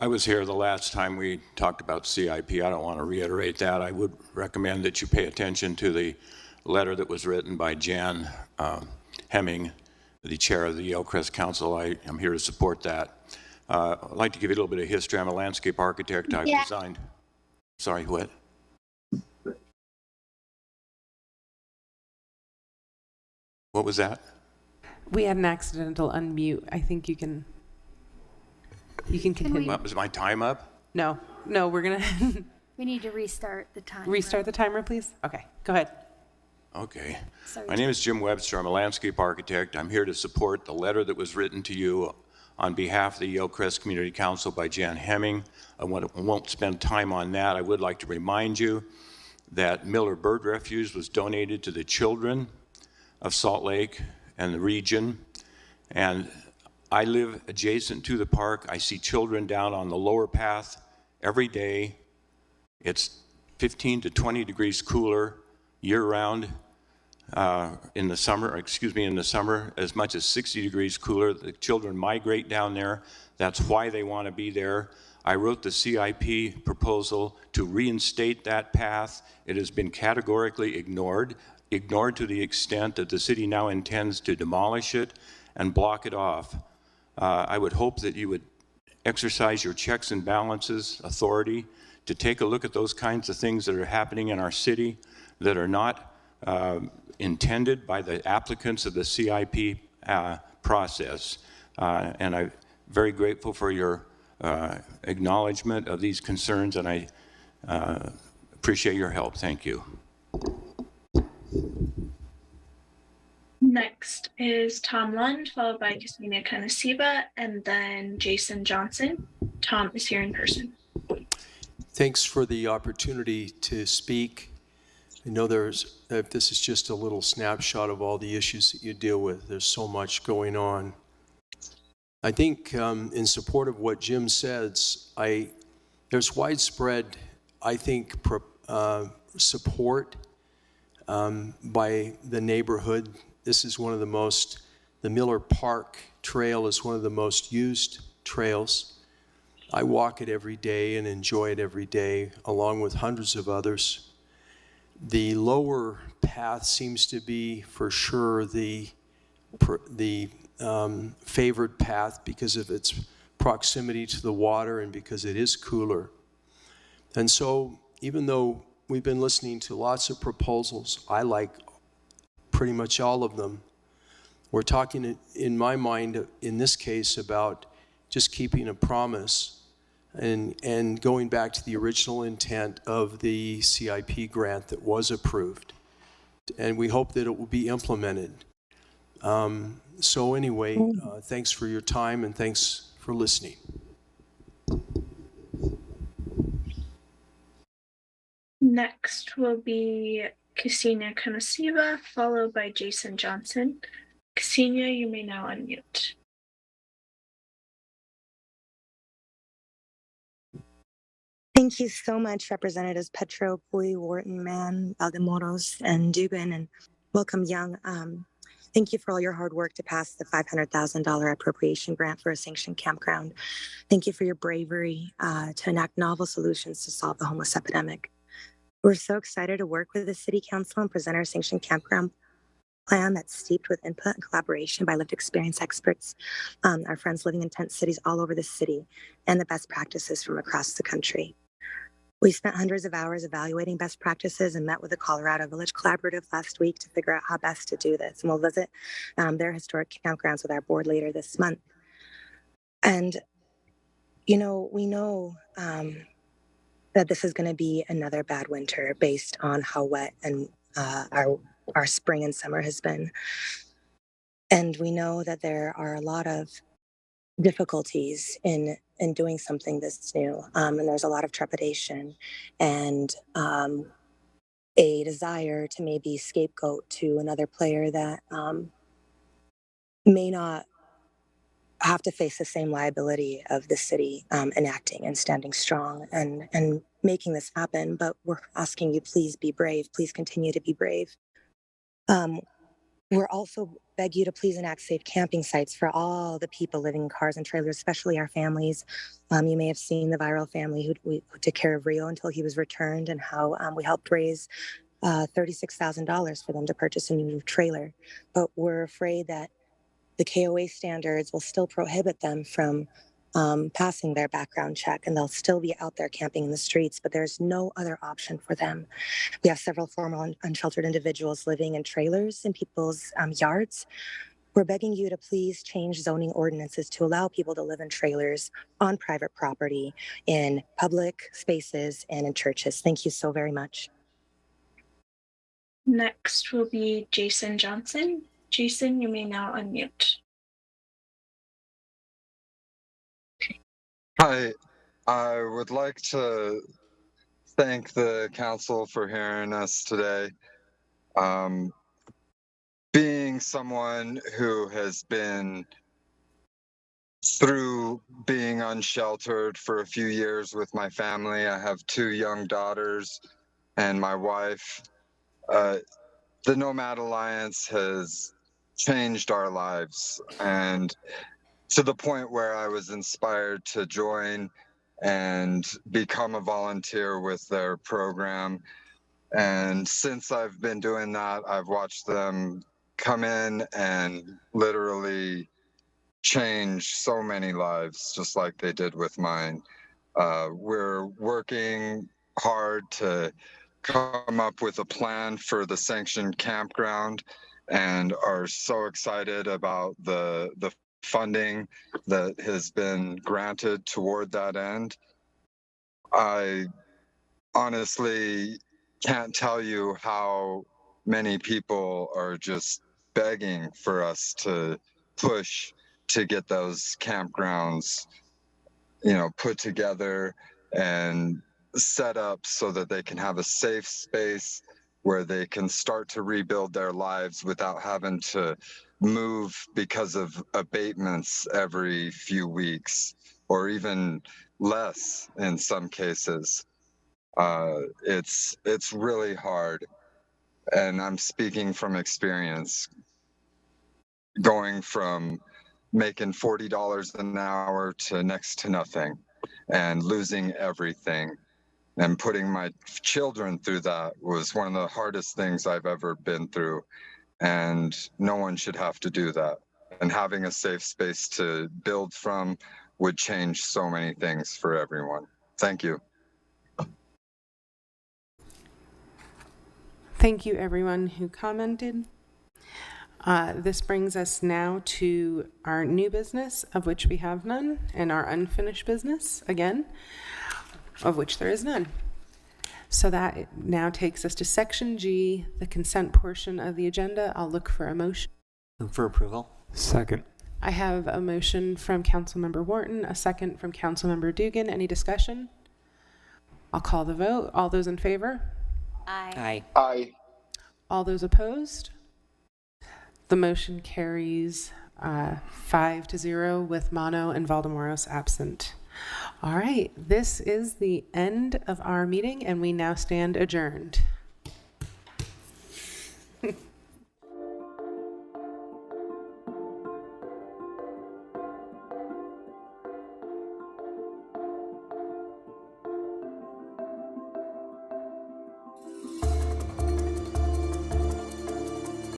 I was here the last time we talked about CIP. I don't want to reiterate that. I would recommend that you pay attention to the letter that was written by Jan Hemming, the chair of the Yellowcrest Council. I am here to support that. I'd like to give you a little bit of history. I'm a landscape architect. I've designed. Sorry, what? What was that? We had an accidental unmute. I think you can continue. Was my time up? No, we're gonna We need to restart the timer. restart the timer, please. Okay, go ahead. Okay. Sorry, My name is Jim Webster. I'm a landscape architect. I'm here to support the letter that was written to you on behalf of the Yellowcrest Community Council by Jan Hemming. I won't spend time on that. I would like to remind you that Miller Bird Refuge was donated to the children of Salt Lake and the region. And I live adjacent to the park. I see children down on the lower path every day. It's 15 to 20 degrees cooler year-round. In the summer, as much as 60 degrees cooler. The children migrate down there. That's why they want to be there. I wrote the CIP proposal to reinstate that path. It has been categorically ignored to the extent that the city now intends to demolish it and block it off. I would hope that you would exercise your checks and balances authority to take a look at those kinds of things that are happening in our city that are not intended by the applicants of the CIP process. And I'm very grateful for your acknowledgement of these concerns, and I appreciate your help. Thank you. Next is Tom Lund, followed by Christina Kanasiba, and then Jason Johnson. Tom is here in person. Thanks for the opportunity to speak. I know this is just a little snapshot of all the issues that you deal with. There's so much going on. I think in support of what Jim says, there's widespread, I think, support by the neighborhood. This is one of the Miller Park Trail is one of the most used trails. I walk it every day and enjoy it every day, along with hundreds of others. The lower path seems to be, for sure, the favored path because of its proximity to the water and because it is cooler. And so, even though we've been listening to lots of proposals, I like pretty much all of them. We're talking, in my mind, in this case, about just keeping a promise and going back to the original intent of the CIP grant that was approved. And we hope that it will be implemented. So anyway, thanks for your time and thanks for listening. Next will be Ksenia Kanasiba, followed by Jason Johnson. Ksenia, you may now unmute. Thank you so much, Representatives Petro, Pui, Wharton, Mann, Valdemoros, and Dubin, and welcome, Young. Thank you for all your hard work to pass the $500,000 appropriation grant for a sanctioned campground. Thank you for your bravery to enact novel solutions to solve the homeless epidemic. We're so excited to work with the City Council and present our sanctioned campground plan that's steeped with input and collaboration by lived experience experts, our friends living in tent cities all over the city, and the best practices from across the country. We spent hundreds of hours evaluating best practices and met with the Colorado Village Collaborative last week to figure out how best to do this. And we'll visit their historic campgrounds with our board later this month. And, we know that this is going to be another bad winter based on how wet and our spring and summer has been. And we know that there are a lot of difficulties in doing something this new. And there's a lot of trepidation and a desire to maybe scapegoat to another player that may not have to face the same liability of the city enacting and standing strong and making this happen. But we're asking you, please be brave. Please continue to be brave. We're also beg you to please enact safe camping sites for all the people living in cars and trailers, especially our families. You may have seen the viral family who took care of Rio until he was returned, and how we helped raise $36,000 for them to purchase a new trailer. But we're afraid that the KOA standards will still prohibit them from passing their background check, and they'll still be out there camping in the streets, but there's no other option for them. We have several formal unsheltered individuals living in trailers in people's yards. We're begging you to please change zoning ordinances to allow people to live in trailers on private property, in public spaces, and in churches. Thank you so very much. Next will be Jason Johnson. Jason, you may now unmute. Hi, I would like to thank the council for hearing us today. Being someone who has been through being unsheltered for a few years with my family, I have 2 young daughters and my wife. The Nomad Alliance has changed our lives, and to the point where I was inspired to join and become a volunteer with their program. And since I've been doing that, I've watched them come in and literally change so many lives, just like they did with mine. We're working hard to come up with a plan for the sanctioned campground and are so excited about the funding that has been granted toward that end. I honestly can't tell you how many people are just begging for us to push to get those campgrounds, put together and set up so that they can have a safe space where they can start to rebuild their lives without having to move because of abatements every few weeks or even less in some cases. It's really hard, and I'm speaking from experience, going from making $40 an hour to next to nothing and losing everything. And putting my children through that was one of the hardest things I've ever been through. And no one should have to do that. And having a safe space to build from would change so many things for everyone. Thank you. Thank you, everyone who commented. This brings us now to our new business, of which we have none, and our unfinished business, again, of which there is none. So that now takes us to Section G, the consent portion of the agenda. I'll look for a motion. Move for approval. Second. I have a motion from Councilmember Wharton, a second from Councilmember Dugan. Any discussion? I'll call the vote. All those in favor? Aye. Aye. All those opposed? The motion carries 5-0 with Mono and Valdemoros absent. All right, this is the end of our meeting, and we now stand adjourned.